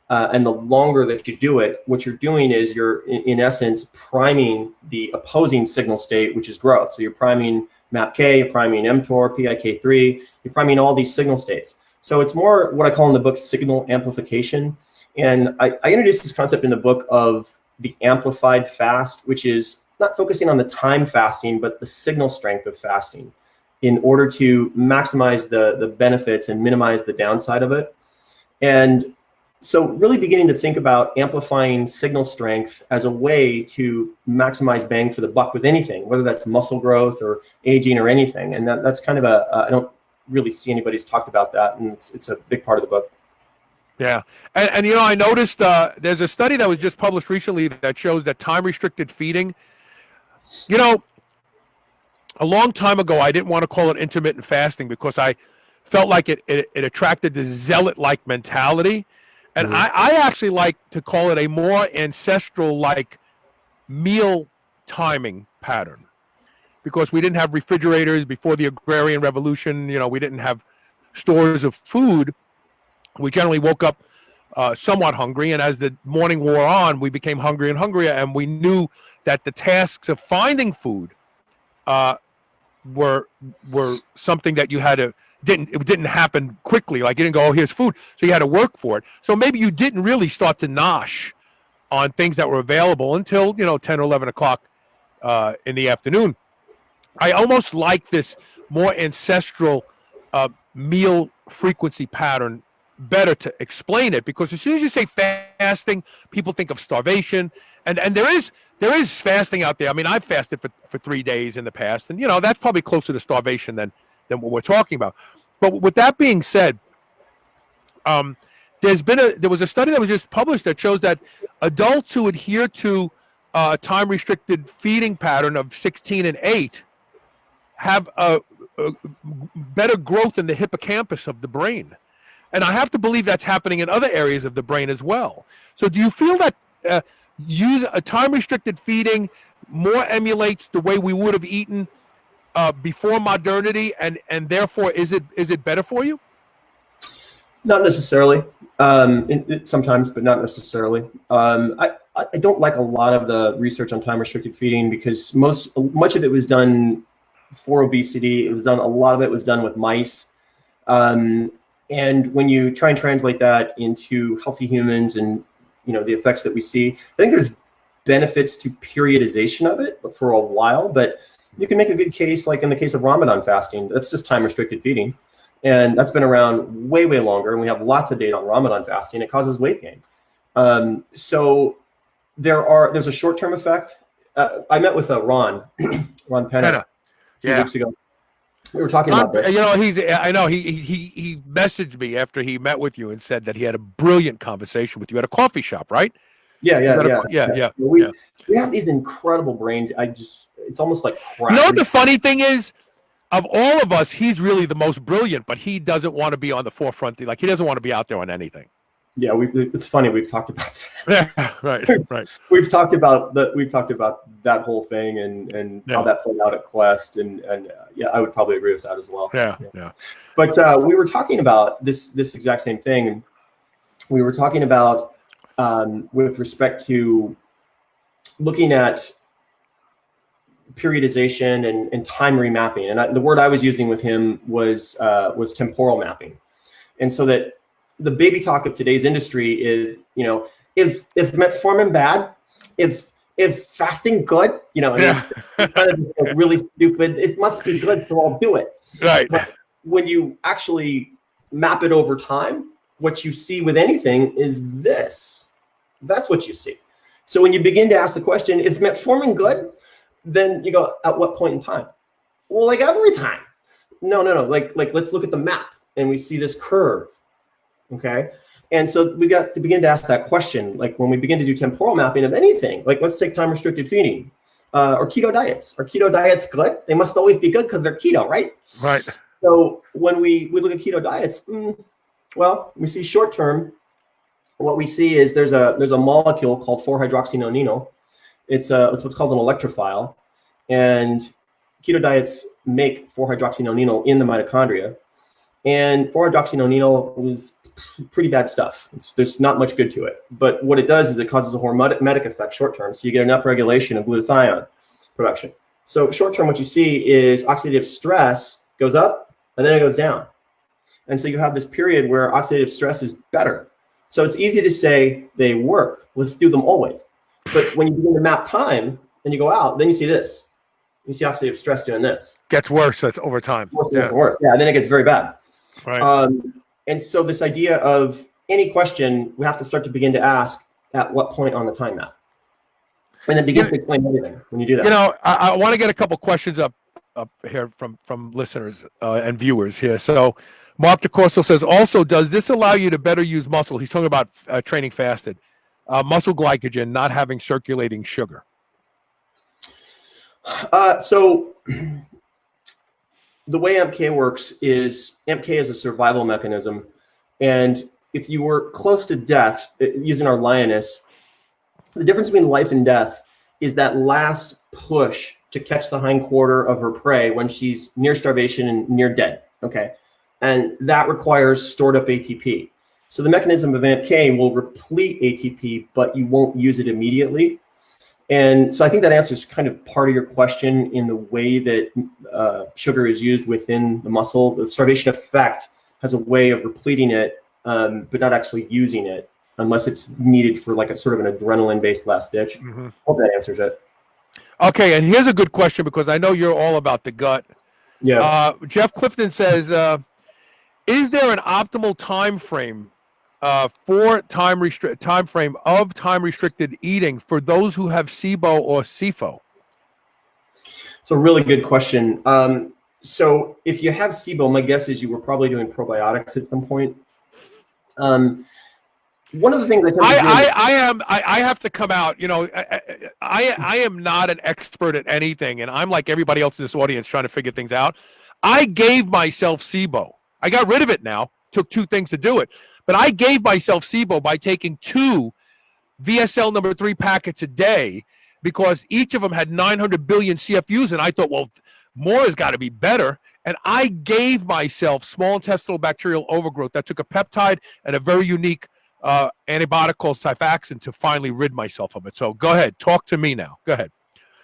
And the longer that you do it, what you're doing is you're, in essence, priming the opposing signal state, which is growth. So you're priming MAPK, you're priming mTOR, PIK3, you're priming all these signal states. So it's more what I call in the book signal amplification. And I introduced this concept in the book of the amplified fast, which is not focusing on the time fasting, but the signal strength of fasting in order to maximize the benefits and minimize the downside of it. And so really beginning to think about amplifying signal strength as a way to maximize bang for the buck with anything, whether that's muscle growth or aging or anything. And that's kind of I don't really see anybody's talked about that. And it's a big part of the book. Yeah. And I noticed there's a study that was just published recently that shows that time-restricted feeding, a long time ago, I didn't want to call it intermittent fasting because I felt like it attracted this zealot-like mentality. And I actually like to call it a more ancestral-like meal timing pattern, because we didn't have refrigerators before the agrarian revolution. We didn't have stores of food. We generally woke up somewhat hungry, and as the morning wore on, we became hungrier and hungrier, and we knew that the tasks of finding food were something that you had to it didn't happen quickly. Like, you didn't go, oh, here's food, so you had to work for it. So maybe you didn't really start to nosh on things that were available until 10 or 11 o'clock in the afternoon. I almost like this more ancestral meal frequency pattern better to explain it, because as soon as you say fasting, people think of starvation, and there is fasting out there. I mean, I've fasted for 3 days in the past, and that's probably closer to starvation than what we're talking about. But with that being said, there was a study that was just published that shows that adults who adhere to a time-restricted feeding pattern of 16 and 8 have a better growth in the hippocampus of the brain. And I have to believe that's happening in other areas of the brain as well. So do you feel that use a time-restricted feeding more emulates the way we would have eaten before modernity, and therefore is it better for you? Not necessarily. Sometimes, but not necessarily. I don't like a lot of the research on time-restricted feeding because much of it was done for obesity. A lot of it was done with mice. And when you try and translate that into healthy humans and the effects that we see, I think there's benefits to periodization of it for a while, but you can make a good case, like in the case of Ramadan fasting, that's just time-restricted feeding. And that's been around way, way longer. And we have lots of data on Ramadan fasting. It causes weight gain. So there's a short-term effect. I met with Ron Penna a few weeks ago. We were talking about this. I know he messaged me after he met with you and said that he had a brilliant conversation with you at a coffee shop, right? Yeah. We have these incredible brains. It's almost like crap. You know what the funny thing is? Of all of us, he's really the most brilliant, but he doesn't want to be on the forefront. Like, he doesn't want to be out there on anything. Yeah, it's funny. We've talked about that. Yeah, right. We've talked about that whole thing and how that played out at Quest, and I would probably agree with that as well. Yeah. But we were talking about this exact same thing, and we were talking about with respect to looking at periodization and time remapping. And the word I was using with him was temporal mapping. And so that the baby talk of today's industry is, if metformin bad, if fasting good, it's kind of just like really stupid. It must be good, so I'll do it. Right. But when you actually map it over time, what you see with anything is this. That's what you see. So when you begin to ask the question, is metformin good? Then you go, at what point in time? Well, like every time. No. Like let's look at the map, and we see this curve. Okay. And so we got to begin to ask that question. Like when we begin to do temporal mapping of anything, like let's take time restricted feeding or keto diets. Are keto diets good? They must always be good because they're keto, right? Right. So when we look at keto diets, well, we see short term. What we see is there's a molecule called 4-hydroxynonenal. It's what's called an electrophile, and keto diets make 4-hydroxynonenal in the mitochondria. And 4-hydroxynonenal is pretty bad stuff. There's not much good to it. But what it does is it causes a hormetic effect short term. So you get an upregulation of glutathione production. So short term, what you see is oxidative stress goes up and then it goes down. And so you have this period where oxidative stress is better. So it's easy to say they work. Let's do them always. But when you begin to map time and you go out, then you see this. You see oxidative stress doing this. Gets worse. That's over time. Worse. Yeah, and then it gets very bad. Right. And so this idea of any question, we have to start to begin to ask at what point on the time map. And then begin to explain everything when you do that. I want to get a couple questions up here from listeners and viewers here. So Mark DeCorso says, also, does this allow you to better use muscle? He's talking about training fasted. Muscle glycogen, not having circulating sugar. So the way MK works is MK is a survival mechanism. And if you were close to death, using our lioness, the difference between life and death is that last push to catch the hindquarter of her prey when she's near starvation and near dead. Okay. And that requires stored up ATP. So the mechanism of MK will replete ATP, but you won't use it immediately. And so I think that answers kind of part of your question in the way that sugar is used within the muscle. The starvation effect has a way of repleting it, but not actually using it unless it's needed for like a sort of an adrenaline-based last ditch. Mm-hmm. Hope that answers it. Okay, and here's a good question because I know you're all about the gut. Yeah. Jeff Clifton says, is there an optimal time frame for time restricted eating for those who have SIBO or SIFO? It's a really good question. So if you have SIBO, my guess is you were probably doing probiotics at some point. One of the things I have to come out, I am not an expert at anything, and I'm like everybody else in this audience trying to figure things out. I gave myself SIBO. I got rid of it now. Took 2 things to do it. But I gave myself SIBO by taking 2 VSL number 3 packets a day because each of them had 900 billion CFUs. And I thought, well, more has got to be better. And I gave myself small intestinal bacterial overgrowth that took a peptide and a very unique antibiotic called Xifaxan to finally rid myself of it. So go ahead. Talk to me now. Go ahead.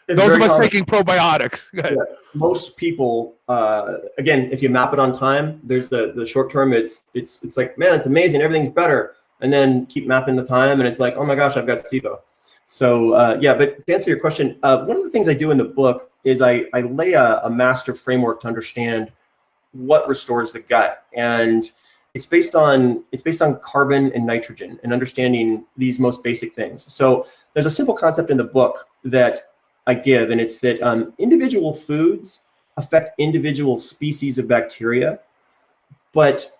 Those of us taking probiotics. Go ahead. Yeah, most people, again, if you map it on time, there's the short term. It's like, man, it's amazing. Everything's better. And then keep mapping the time, and it's like, oh my gosh, I've got SIBO. So yeah, but to answer your question, one of the things I do in the book is I lay a master framework to understand what restores the gut, and it's based on carbon and nitrogen and understanding these most basic things. So there's a simple concept in the book that I give, and it's that individual foods affect individual species of bacteria, but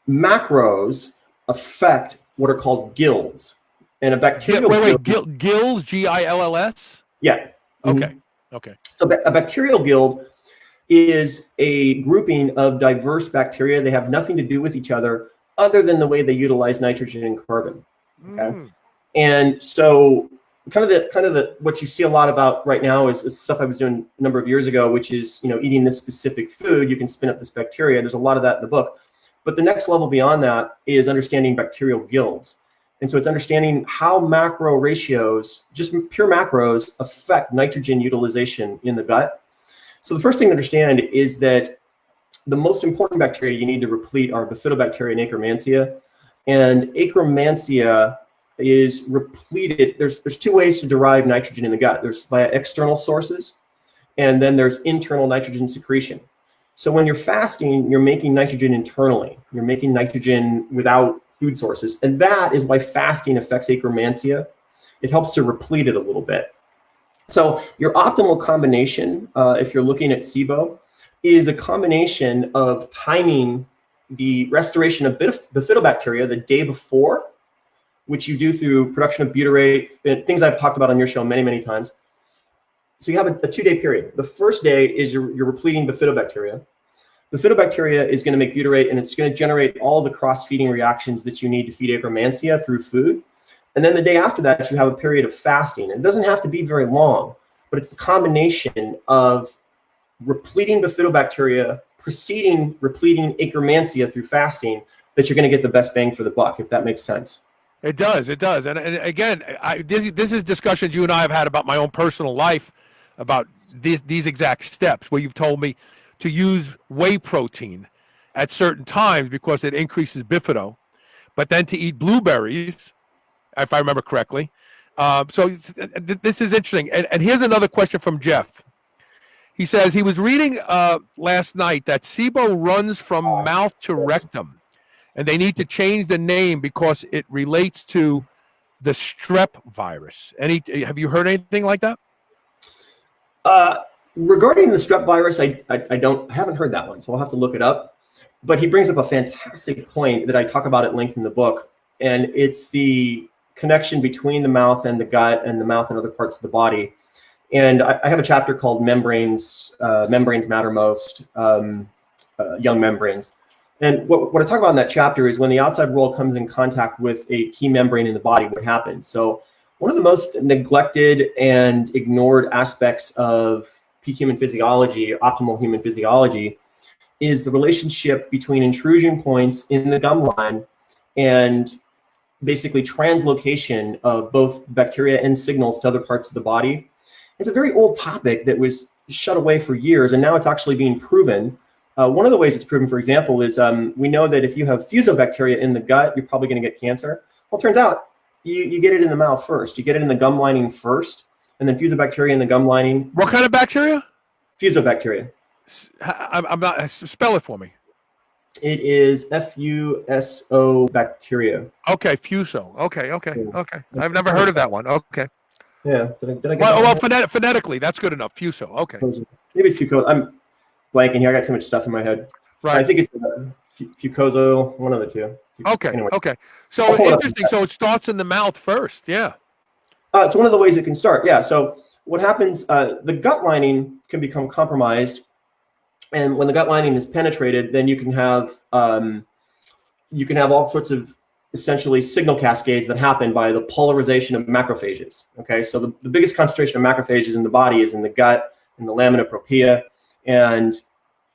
macros affect what are called guilds. And a bacterial gills, Gills? Yeah. Okay. Mm-hmm. Okay. So a bacterial guild is a grouping of diverse bacteria. They have nothing to do with each other than the way they utilize nitrogen and carbon. Okay. And so kind of the what you see a lot about right now is stuff I was doing a number of years ago, which is, eating this specific food, you can spin up this bacteria. There's a lot of that in the book. But the next level beyond that is understanding bacterial guilds. And so it's understanding how macro ratios, just pure macros, affect nitrogen utilization in the gut. So the first thing to understand is that the most important bacteria you need to replete are Bifidobacteria and Akkermansia. And Akkermansia is repleted. There's two ways to derive nitrogen in the gut. There's via external sources, and then there's internal nitrogen secretion. So when you're fasting, you're making nitrogen internally. You're making nitrogen without food sources. And that is why fasting affects Akkermansia. It helps to replete it a little bit. So your optimal combination, if you're looking at SIBO, is a combination of timing the restoration of Bifidobacteria the day before, which you do through production of butyrate, things I've talked about on your show many, many times. So you have a 2-day period. The first day is you're repleting Bifidobacteria. Bifidobacteria is going to make butyrate, and it's going to generate all the cross-feeding reactions that you need to feed Akkermansia through food. And then the day after that, you have a period of fasting. It doesn't have to be very long, but it's the combination of repleting Bifidobacteria, repleting Akkermansia through fasting that you're going to get the best bang for the buck, if that makes sense. It does. It does. And again, this is discussions you and I have had about my own personal life, about these exact steps where you've told me to use whey protein at certain times because it increases bifido, but then to eat blueberries, if I remember correctly. So this is interesting. And here's another question from Jeff. He says he was reading last night that SIBO runs from mouth to rectum, and they need to change the name because it relates to the strep virus. Have you heard anything like that? Regarding the strep virus, I haven't heard that one, so I'll have to look it up. But he brings up a fantastic point that I talk about at length in the book, and it's the connection between the mouth and the gut and the mouth and other parts of the body. And I have a chapter called Membranes Matter Most, Young Membranes. And what I talk about in that chapter is when the outside world comes in contact with a key membrane in the body, what happens? So one of the most neglected and ignored aspects of peak human physiology, optimal human physiology, is the relationship between intrusion points in the gum line and basically translocation of both bacteria and signals to other parts of the body. It's a very old topic that was shut away for years, and now it's actually being proven. One of the ways it's proven, for example, is we know that if you have fusobacteria in the gut, you're probably going to get cancer. Well, it turns out you get it in the mouth first. You get it in the gum lining first, and then fusobacteria in the gum lining. What kind of bacteria? Fusobacteria. I'm not. Spell it for me. It is FUSO bacteria. Okay, fuso. Okay. I've never heard of that one. Okay. Yeah. Did I get well, phonetically, that's good enough. Fuso. Okay. Maybe it's fucoso. I'm blanking here. I got too much stuff in my head. Right. I think it's fucoso. One of the two. Okay. Anyway. Okay. So interesting. So it starts in the mouth first. Yeah. It's one of the ways it can start. Yeah. So what happens? The gut lining can become compromised, and when the gut lining is penetrated, then you can have all sorts of essentially signal cascades that happen by the polarization of macrophages. Okay. So the biggest concentration of macrophages in the body is in the gut, in the lamina propria, and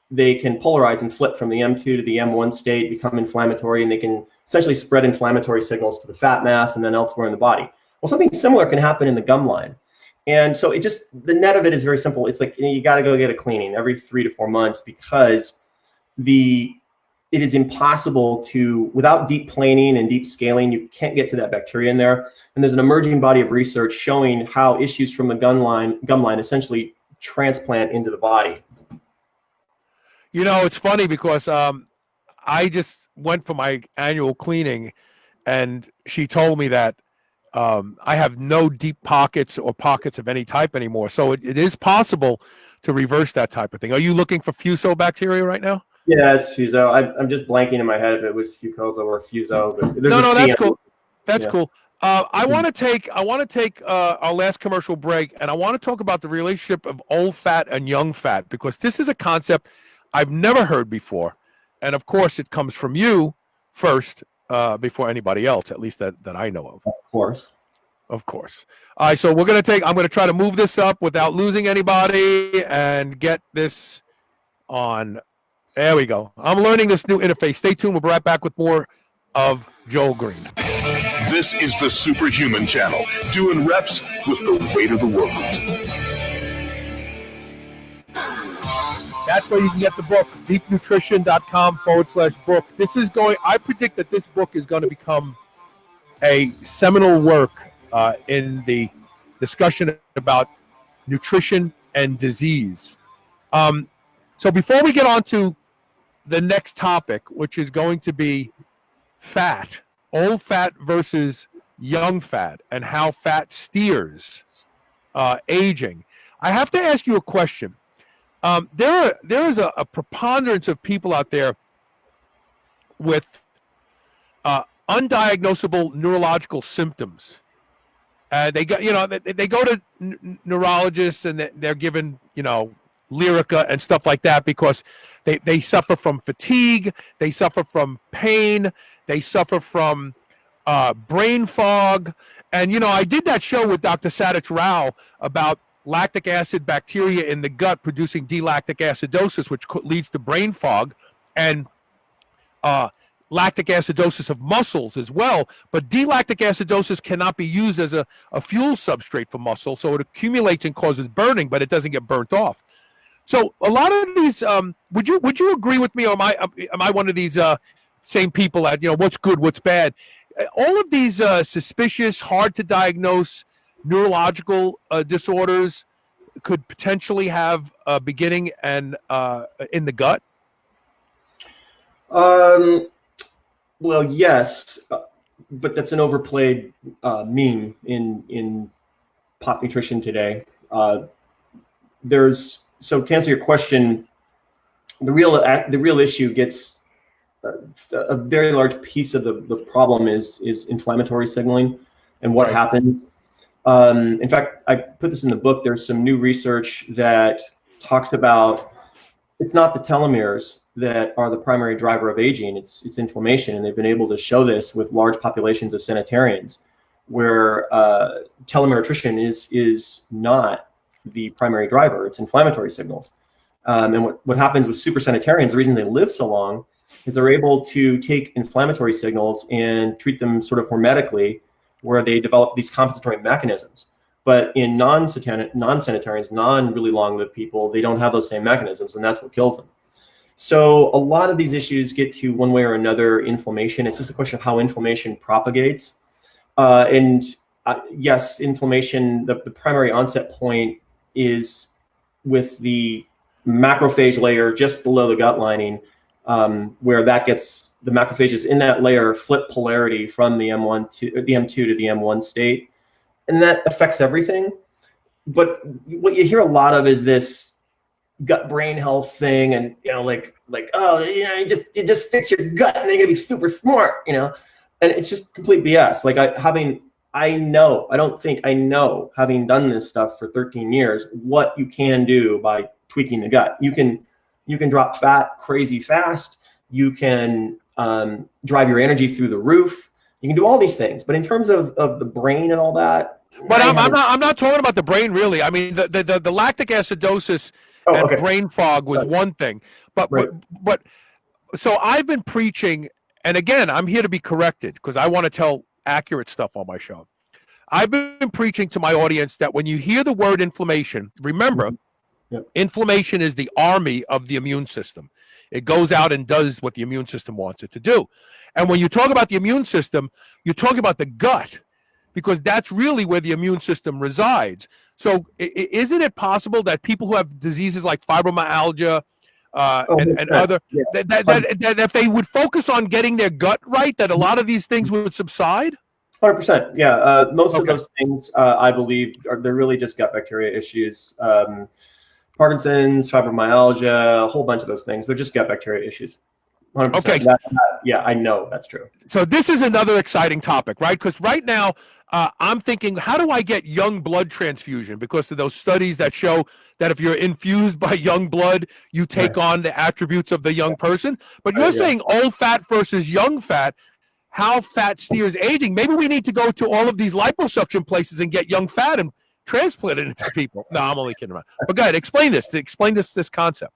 they can polarize and flip from the M2 to the M1 state, become inflammatory, and they can essentially spread inflammatory signals to the fat mass and then elsewhere in the body. Well, something similar can happen in the gum line. And so the net of it is very simple. It's like you got to go get a cleaning every 3 to 4 months because it is impossible to, without deep planing and deep scaling, you can't get to that bacteria in there. And there's an emerging body of research showing how issues from the gum line essentially transplant into the body. You know, it's funny because I just went for my annual cleaning, and she told me that I have no deep pockets or pockets of any type anymore. So it is possible to reverse that type of thing. Are you looking for fusobacteria right now? Yeah, it's fuso. I'm just blanking in my head if it was fucosa or fuso. But no, that's cool. That's cool. I want to take our last commercial break, and I want to talk about the relationship of old fat and young fat, because this is a concept I've never heard before, and of course it comes from you first before anybody else, at least that I know of. Of course. All right, so I'm going to try to move this up without losing anybody and get this on. There we go. I'm learning this new interface. Stay tuned. We'll be right back with more of Joel Greene. This is the Superhuman Channel, doing reps with the weight of the world. That's where you can get the book, deepnutrition.com/book. I predict that this book is going to become a seminal work in the discussion about nutrition and disease. So before we get on to the next topic, which is going to be fat, old fat versus young fat, and how fat steers aging, I have to ask you a question. There is a preponderance of people out there with undiagnosable neurological symptoms. They go to neurologists and they're given, Lyrica and stuff like that because they suffer from fatigue, they suffer from pain, they suffer from brain fog. And, I did that show with Dr. Satish Rao about lactic acid bacteria in the gut producing D-lactic acidosis, which leads to brain fog, and lactic acidosis of muscles as well. But D-lactic acidosis cannot be used as a fuel substrate for muscle, so it accumulates and causes burning, but it doesn't get burnt off. So a lot of these, would you agree with me, or am I one of these same people that, what's good, what's bad? All of these suspicious, hard to diagnose neurological disorders could potentially have a beginning and in the gut? Well, yes, but that's an overplayed meme in pop nutrition today. So to answer your question, the real issue gets a very large piece of the problem is inflammatory signaling and what happens. In fact, I put this in the book. There's some new research that talks about it's not the telomeres that are the primary driver of aging. It's inflammation, and they've been able to show this with large populations of centenarians, where telomere attrition is not the primary driver. It's inflammatory signals. And what happens with super centenarians, the reason they live so long, is they're able to take inflammatory signals and treat them sort of hormetically, where they develop these compensatory mechanisms. But in non-centenarians, non-really long-lived people, they don't have those same mechanisms, and that's what kills them. So a lot of these issues get to, one way or another, inflammation. It's just a question of how inflammation propagates. Yes, inflammation, the primary onset point is with the macrophage layer just below the gut lining, where the macrophages in that layer flip polarity from the M2 to the M1 state, and that affects everything. But what you hear a lot of is this gut brain health thing, and you just fix your gut and then you're gonna be super smart, and it's just complete BS. I know, having done this stuff for 13 years, what you can do by tweaking the gut. You can drop fat crazy fast. You can drive your energy through the roof. You can do all these things. But in terms of the brain and all that, but I'm not talking about the brain, really. I mean, the lactic acidosis and brain fog was one thing. But so I've been preaching, and again, I'm here to be corrected because I want to tell accurate stuff on my show. I've been preaching to my audience that when you hear the word inflammation, remember, inflammation is the army of the immune system. It goes out and does what the immune system wants it to do. And when you talk about the immune system, you're talking about the gut, because that's really where the immune system resides. So isn't it possible that people who have diseases like fibromyalgia and other, that if they would focus on getting their gut right, that a lot of these things would subside? 100%. Yeah. Most of those things, I believe, they're really just gut bacteria issues. Parkinson's, fibromyalgia, a whole bunch of those things. They're just gut bacteria issues. 100%. Okay. Yeah, I know that's true. So this is another exciting topic, right? Because right now I'm thinking, how do I get young blood transfusion? Because of those studies that show that if you're infused by young blood, you take on the attributes of the young person. But you're saying old fat versus young fat, how fat steers aging. Maybe we need to go to all of these liposuction places and get young fat and transplant it into people. No, I'm only kidding around. But go ahead, explain this concept.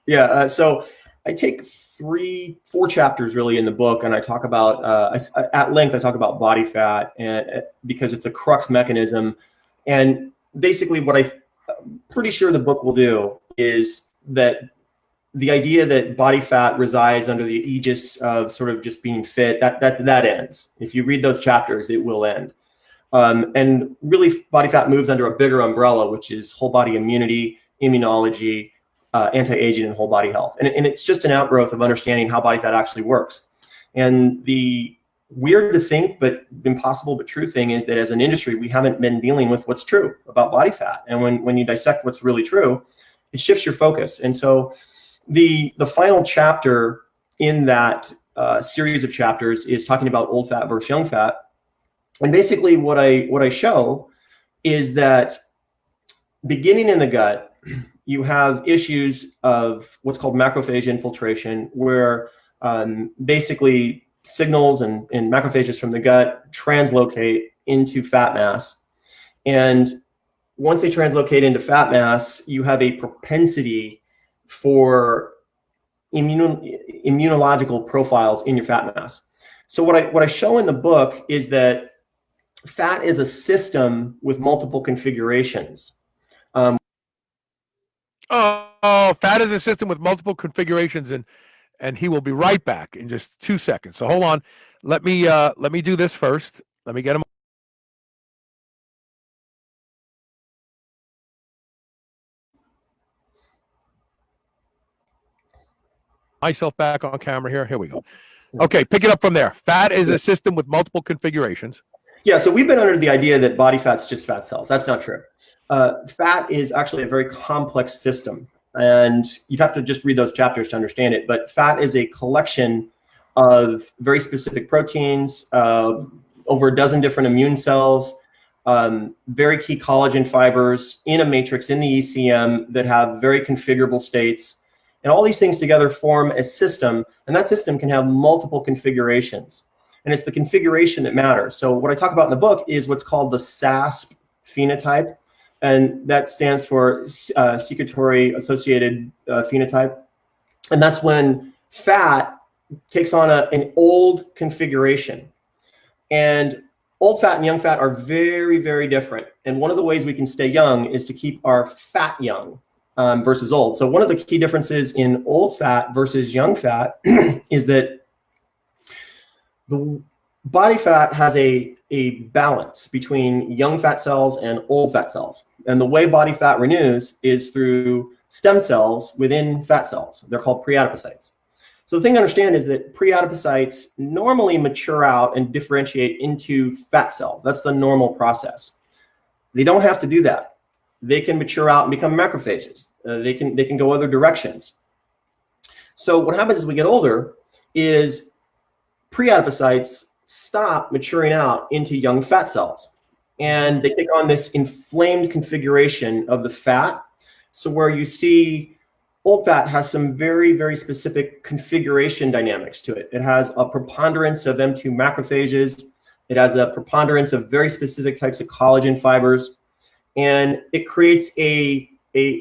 Yeah, so I take 4 chapters really in the book, and I talk about at length. I talk about body fat, and because it's a crux mechanism, and basically what I'm pretty sure the book will do is that the idea that body fat resides under the aegis of sort of just being fit, that ends. If you read those chapters, it will end. And really, body fat moves under a bigger umbrella, which is whole body immunity, immunology, anti-aging, and whole body health. And it's just an outgrowth of understanding how body fat actually works. And the weird to think, but impossible but true thing is that as an industry, we haven't been dealing with what's true about body fat. And when you dissect what's really true, it shifts your focus. And so the final chapter in that series of chapters is talking about old fat versus young fat. And basically what I show is that beginning in the gut, you have issues of what's called macrophage infiltration, where basically signals and macrophages from the gut translocate into fat mass. And once they translocate into fat mass, you have a propensity for immunological profiles in your fat mass. So what I show in the book is that fat is a system with multiple configurations. Fat is a system with multiple configurations, and he will be right back in just 2 seconds. So hold on. Let me do this first. Let me get him. Myself back on camera here. Here we go. Okay, pick it up from there. Fat is a system with multiple configurations. Yeah, so we've been under the idea that body fat's just fat cells. That's not true. Fat is actually a very complex system, and you'd have to just read those chapters to understand it. But fat is a collection of very specific proteins, over a dozen different immune cells, very key collagen fibers in a matrix in the ECM that have very configurable states. And all these things together form a system, and that system can have multiple configurations. And it's the configuration that matters. So what I talk about in the book is what's called the SASP phenotype, and that stands for secretory associated phenotype. And that's when fat takes on an old configuration. And old fat and young fat are very, very different. And one of the ways we can stay young is to keep our fat young. Versus old. So one of the key differences in old fat versus young fat is that the body fat has a balance between young fat cells and old fat cells. And the way body fat renews is through stem cells within fat cells. They're called preadipocytes. So the thing to understand is that preadipocytes normally mature out and differentiate into fat cells. That's the normal process. They don't have to do that. They can mature out and become macrophages. They can go other directions. So what happens as we get older is preadipocytes stop maturing out into young fat cells, and they take on this inflamed configuration of the fat. So where you see old fat has some very, very specific configuration dynamics to it. It has a preponderance of M2 macrophages. It has a preponderance of very specific types of collagen fibers. And it creates a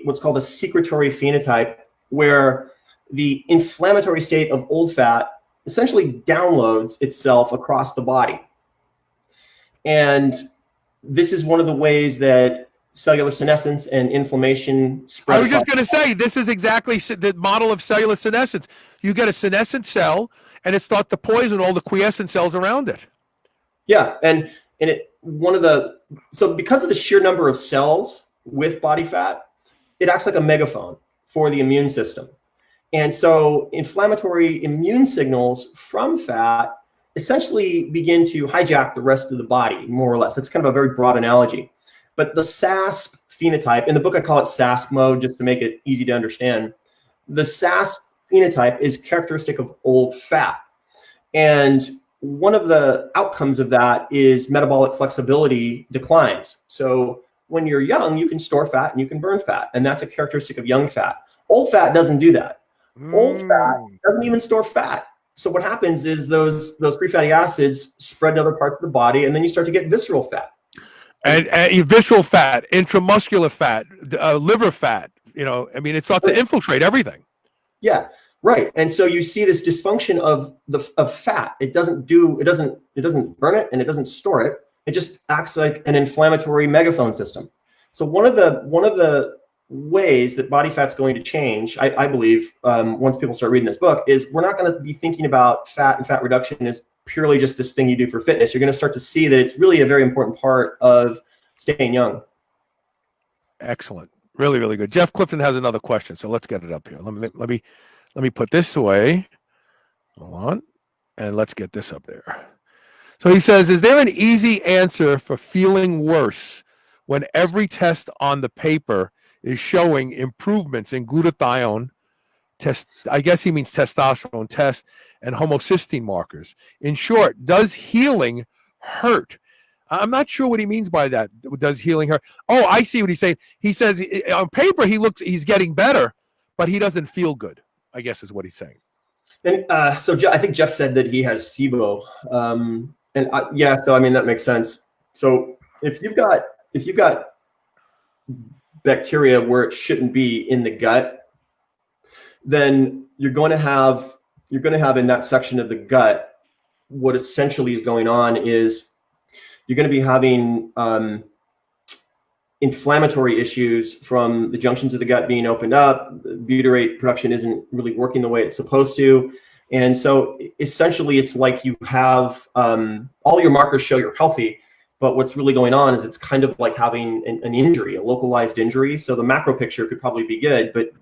what's called a secretory phenotype, where the inflammatory state of old fat essentially downloads itself across the body. And this is one of the ways that cellular senescence and inflammation spread. I was just going to say, this is exactly the model of cellular senescence. You get a senescent cell, and it starts to poison all the quiescent cells around it. Yeah, and so because of the sheer number of cells with body fat, it acts like a megaphone for the immune system. And so inflammatory immune signals from fat essentially begin to hijack the rest of the body, more or less. That's kind of a very broad analogy. But the SASP phenotype, in the book I call it SASP mode just to make it easy to understand. The SASP phenotype is characteristic of old fat. And one of the outcomes of that is metabolic flexibility declines. So when you're young, you can store fat and you can burn fat. And that's a characteristic of young fat. Old fat doesn't do that. Old fat doesn't even store fat. So what happens is those free fatty acids spread to other parts of the body, and then you start to get visceral fat. And visceral fat, intramuscular fat, liver fat, it starts to infiltrate everything. Yeah. Right. And so you see this dysfunction of fat. It doesn't burn it and it doesn't store it. It just acts like an inflammatory megaphone system. So one of the ways that body fat's going to change, I believe, once people start reading this book, is we're not going to be thinking about fat and fat reduction as purely just this thing you do for fitness. You're going to start to see that it's really a very important part of staying young. Excellent. Really, really good. Jeff Clifton has another question, so let's get it up here. Let me put this away. Hold on. And let's get this up there. So he says, is there an easy answer for feeling worse when every test on the paper is showing improvements in glutathione, I guess he means testosterone test, and homocysteine markers? In short, does healing hurt? I'm not sure what he means by that. Does healing hurt? Oh, I see what he's saying. He says on paper he's getting better, but he doesn't feel good, I guess is what he's saying. And so I think Jeff said that he has SIBO. Yeah, so I mean, that makes sense. So if you've got bacteria where it shouldn't be in the gut, then you're going to have in that section of the gut, what essentially is going on is you're going to be having inflammatory issues from the junctions of the gut being opened up. Butyrate production isn't really working the way it's supposed to. And so essentially it's like you have all your markers show you're healthy, but what's really going on is it's kind of like having an injury, a localized injury. So the macro picture could probably be good, but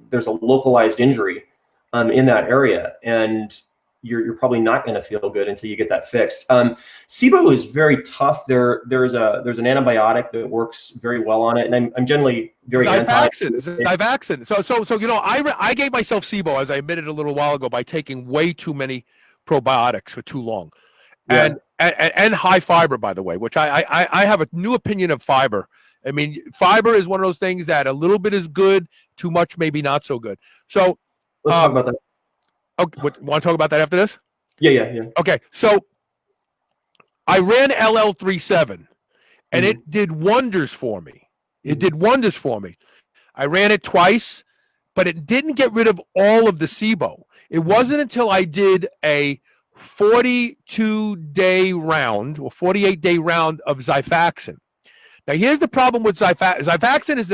there's a localized injury in that area. And you're probably not going to feel good until you get that fixed. SIBO is very tough. There's an antibiotic that works very well on it, and I'm generally very Xifaxan. So I gave myself SIBO, as I admitted a little while ago, by taking way too many probiotics for too long, and high fiber, by the way, which I have a new opinion of fiber. I mean, fiber is one of those things that a little bit is good, too much maybe not so good. So let's talk about that. Okay, want to talk about that after this? Yeah. Okay, so I ran LL37, and it did wonders for me. It did wonders for me. I ran it twice, but it didn't get rid of all of the SIBO. It wasn't until I did a 42-day round or 48-day round of Xifaxan. Now, here's the problem with Xifaxan. Xifaxan is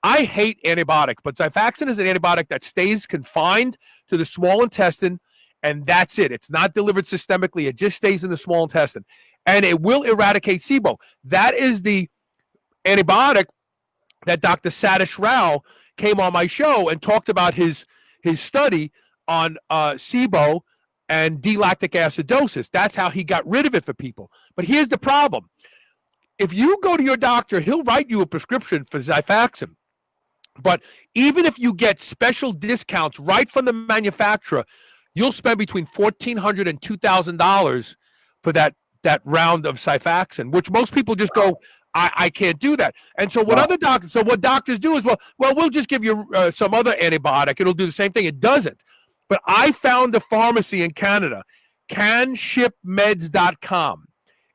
I hate antibiotics, but Xifaxan is an antibiotic that stays confined to the small intestine, and that's it. It's not delivered systemically. It just stays in the small intestine, and it will eradicate SIBO. That is the antibiotic that Dr. Satish Rao came on my show and talked about his study on SIBO and D-lactic acidosis. That's how he got rid of it for people. But here's the problem. If you go to your doctor, he'll write you a prescription for Xifaxan. But even if you get special discounts right from the manufacturer, you'll spend between $1,400 and $2,000 for that round of Xifaxan, which most people just go, I can't do that. And so what doctors do is, well, we'll just give you some other antibiotic. It'll do the same thing. It doesn't. But I found a pharmacy in Canada, canshipmeds.com.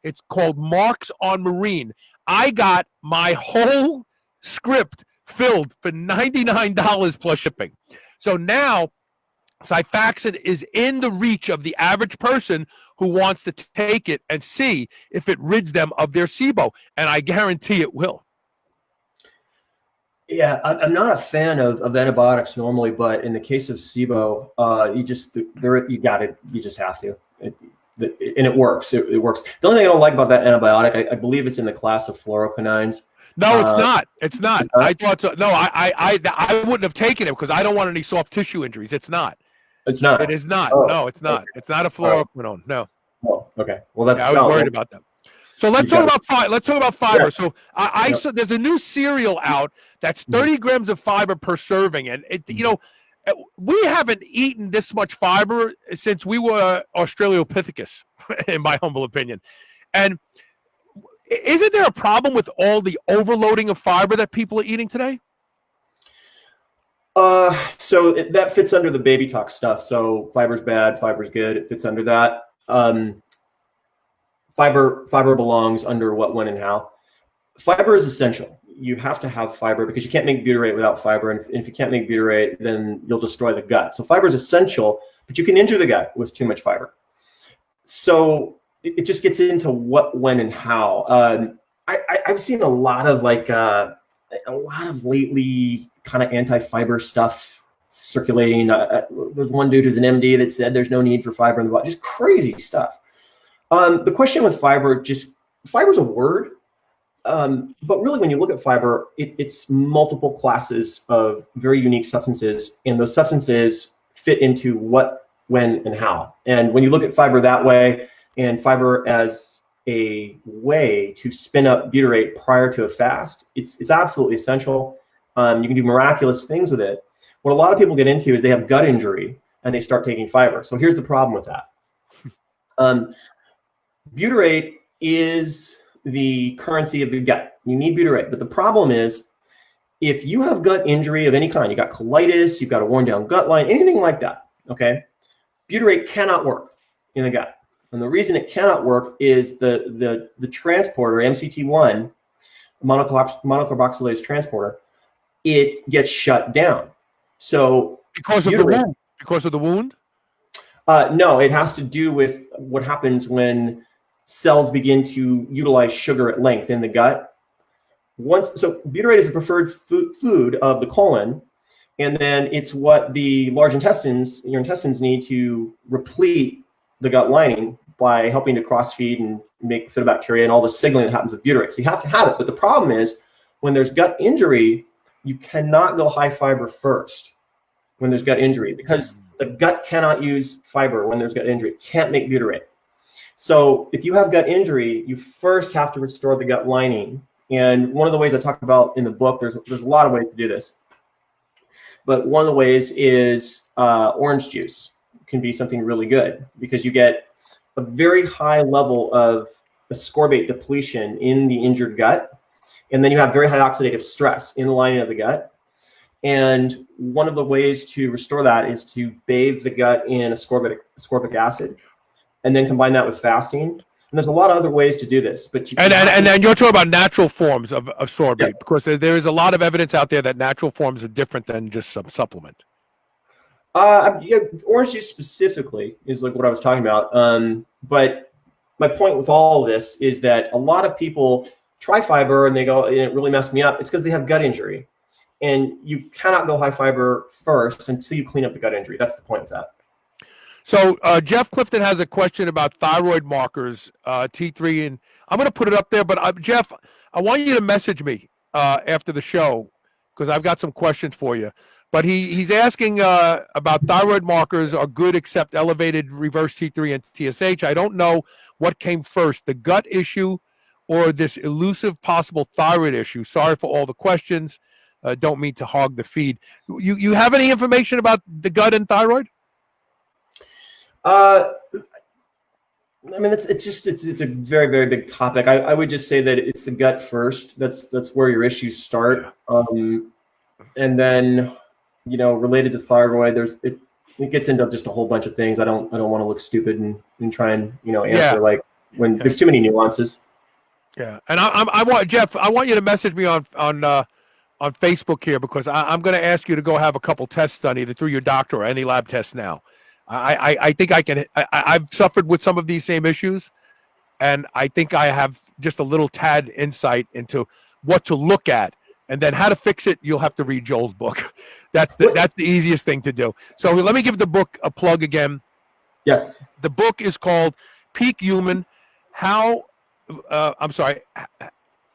It's called Marks on Marine. I got my whole script filled for $99 plus shipping. So now Xifaxan is in the reach of the average person who wants to take it and see if it rids them of their SIBO, and I guarantee it will. Yeah, I'm not a fan of antibiotics normally, but in the case of SIBO, you just have to. And it works. It works. The only thing I don't like about that antibiotic, I believe it's in the class of fluorokinines. No, it's not. It's not. I thought so. No, I wouldn't have taken it because I don't want any soft tissue injuries. It's not. It's not. It is not. Oh, no, it's not. okay. It's not a fluoroquinone. No. Oh, okay. Well, that's. I was worried about that. So let's talk about fiber. Let's talk about fiber. Yeah. So I saw there's a new cereal out that's 30 grams of fiber per serving, and we haven't eaten this much fiber since we were Australopithecus, in my humble opinion. And isn't there a problem with all the overloading of fiber that people are eating today? So that fits under the baby talk stuff. So fiber's bad, fiber's good. It fits under that. Fiber belongs under what, when, and how. Fiber is essential. you have to have fiber because you can't make butyrate without fiber. And if you can't make butyrate, then you'll destroy the gut. So fiber is essential, but you can injure the gut with too much fiber. So it just gets into what, when, and how. I've seen a lot of lately kind of anti-fiber stuff circulating. There's one dude who's an MD that said there's no need for fiber in the body. Just crazy stuff. The question with fiber, fiber's a word. But really, when you look at fiber, it's multiple classes of very unique substances, and those substances fit into what, when, and how. And when you look at fiber that way, and fiber as a way to spin up butyrate prior to a fast, it's absolutely essential. You can do miraculous things with it. What a lot of people get into is they have gut injury and they start taking fiber. So here's the problem with that. Butyrate is the currency of the gut. You need butyrate. But the problem is, if you have gut injury of any kind, you got colitis, you've got a worn down gut line, anything like that, okay, butyrate cannot work in the gut. And the reason it cannot work is the transporter, MCT1, monocarboxylase transporter, it gets shut down. So because of the wound? Because of the wound? No, it has to do with what happens when cells begin to utilize sugar at length in the gut. So butyrate is the preferred food of the colon, and then it's what the large intestines, your intestines, need to replete the gut lining by helping to cross-feed and make bacteria and all the signaling that happens with butyrate. So you have to have it. But the problem is, when there's gut injury, you cannot go high fiber first when there's gut injury, because the gut cannot use fiber when there's gut injury. It can't make butyrate. So if you have gut injury, you first have to restore the gut lining. And one of the ways I talk about in the book, there's a lot of ways to do this. But one of the ways is orange juice can be something really good, because you get a very high level of ascorbate depletion in the injured gut. And then you have very high oxidative stress in the lining of the gut. And one of the ways to restore that is to bathe the gut in ascorbic acid, and then combine that with fasting. And there's a lot of other ways to do this. But and then you're talking about natural forms of sorbate, yeah, because there is a lot of evidence out there that natural forms are different than just supplement. Yeah, orange juice specifically is like what I was talking about. But my point with all of this is that a lot of people try fiber and they go, and it really messed me up. It's because they have gut injury. And you cannot go high fiber first until you clean up the gut injury. That's the point of that. So Jeff Clifton has a question about thyroid markers, T3, and I'm going to put it up there. But Jeff, I want you to message me after the show, because I've got some questions for you. But he's asking about thyroid markers are good except elevated reverse T3 and TSH. I don't know what came first, the gut issue or this elusive possible thyroid issue. Sorry for all the questions. Don't mean to hog the feed. You have any information about the gut and thyroid? I mean, it's a very, very big topic. I would just say that it's the gut first. That's where your issues start. And then, related to thyroid, it gets into just a whole bunch of things. I don't want to look stupid and try and answer when there's too many nuances. Yeah, and I want Jeff. I want you to message me on Facebook here, because I'm going to ask you to go have a couple tests done either through your doctor or any lab tests now. I think I can. I've suffered with some of these same issues, and I think I have just a little tad insight into what to look at, and then how to fix it. You'll have to read Joel's book. That's the easiest thing to do. So let me give the book a plug again. Yes. The book is called Peak Human: How to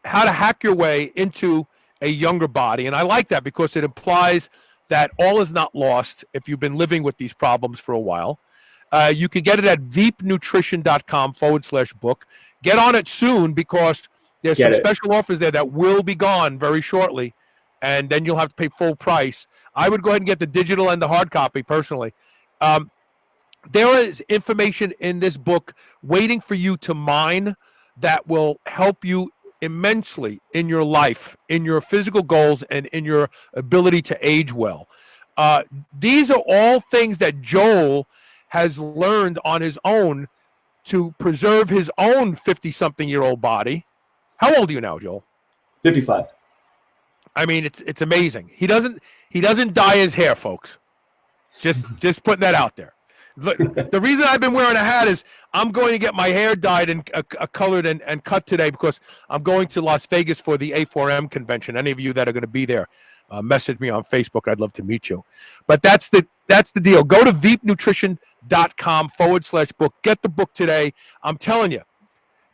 Hack Your Way into a Younger Body. And I like that because it implies that all is not lost if you've been living with these problems for a while. You can get it at veepnutrition.com/book. Get on it soon, because there's some special offers there that will be gone very shortly, and then you'll have to pay full price. I would go ahead and get the digital and the hard copy personally. There is information in this book waiting for you to mine that will help you immensely in your life, in your physical goals, and in your ability to age well. These are all things that Joel has learned on his own to preserve his own 50-something-year-old body. How old are you now, Joel? 55. I mean, it's amazing. He doesn't dye his hair, folks. Just putting that out there. The reason I've been wearing a hat is I'm going to get my hair dyed and colored and cut today because I'm going to Las Vegas for the A4M convention. Any of you that are going to be there, message me on Facebook. I'd love to meet you. But that's the deal. Go to veepnutrition.com/book. Get the book today. I'm telling you,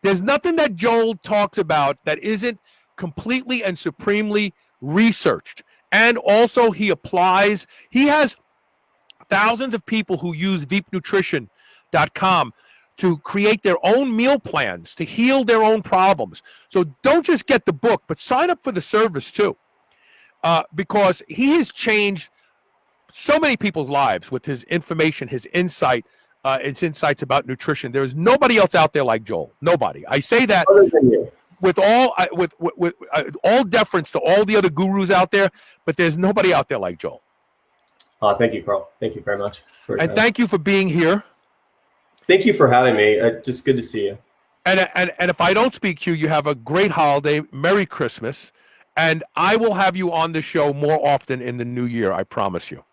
there's nothing that Joel talks about that isn't completely and supremely researched. And also he has thousands of people who use veepnutrition.com to create their own meal plans to heal their own problems. So don't just get the book, but sign up for the service too, because he has changed so many people's lives with his information, his insights about nutrition. There is nobody else out there like Joel. Nobody. I say that with all deference to all the other gurus out there, but there's nobody out there like Joel. Thank you, Carl. Thank you very much. And thank you for being here. Thank you for having me. Just good to see you. And if I don't speak to you, you have a great holiday. Merry Christmas. And I will have you on the show more often in the new year. I promise you.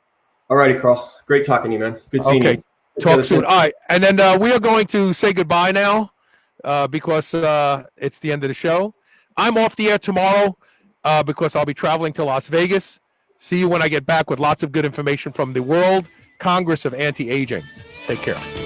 All righty, Carl. Great talking to you, man. Good seeing you. Okay. Talk soon. All right. And then we are going to say goodbye now because it's the end of the show. I'm off the air tomorrow because I'll be traveling to Las Vegas. See you when I get back with lots of good information from the World Congress of Anti-Aging. Take care.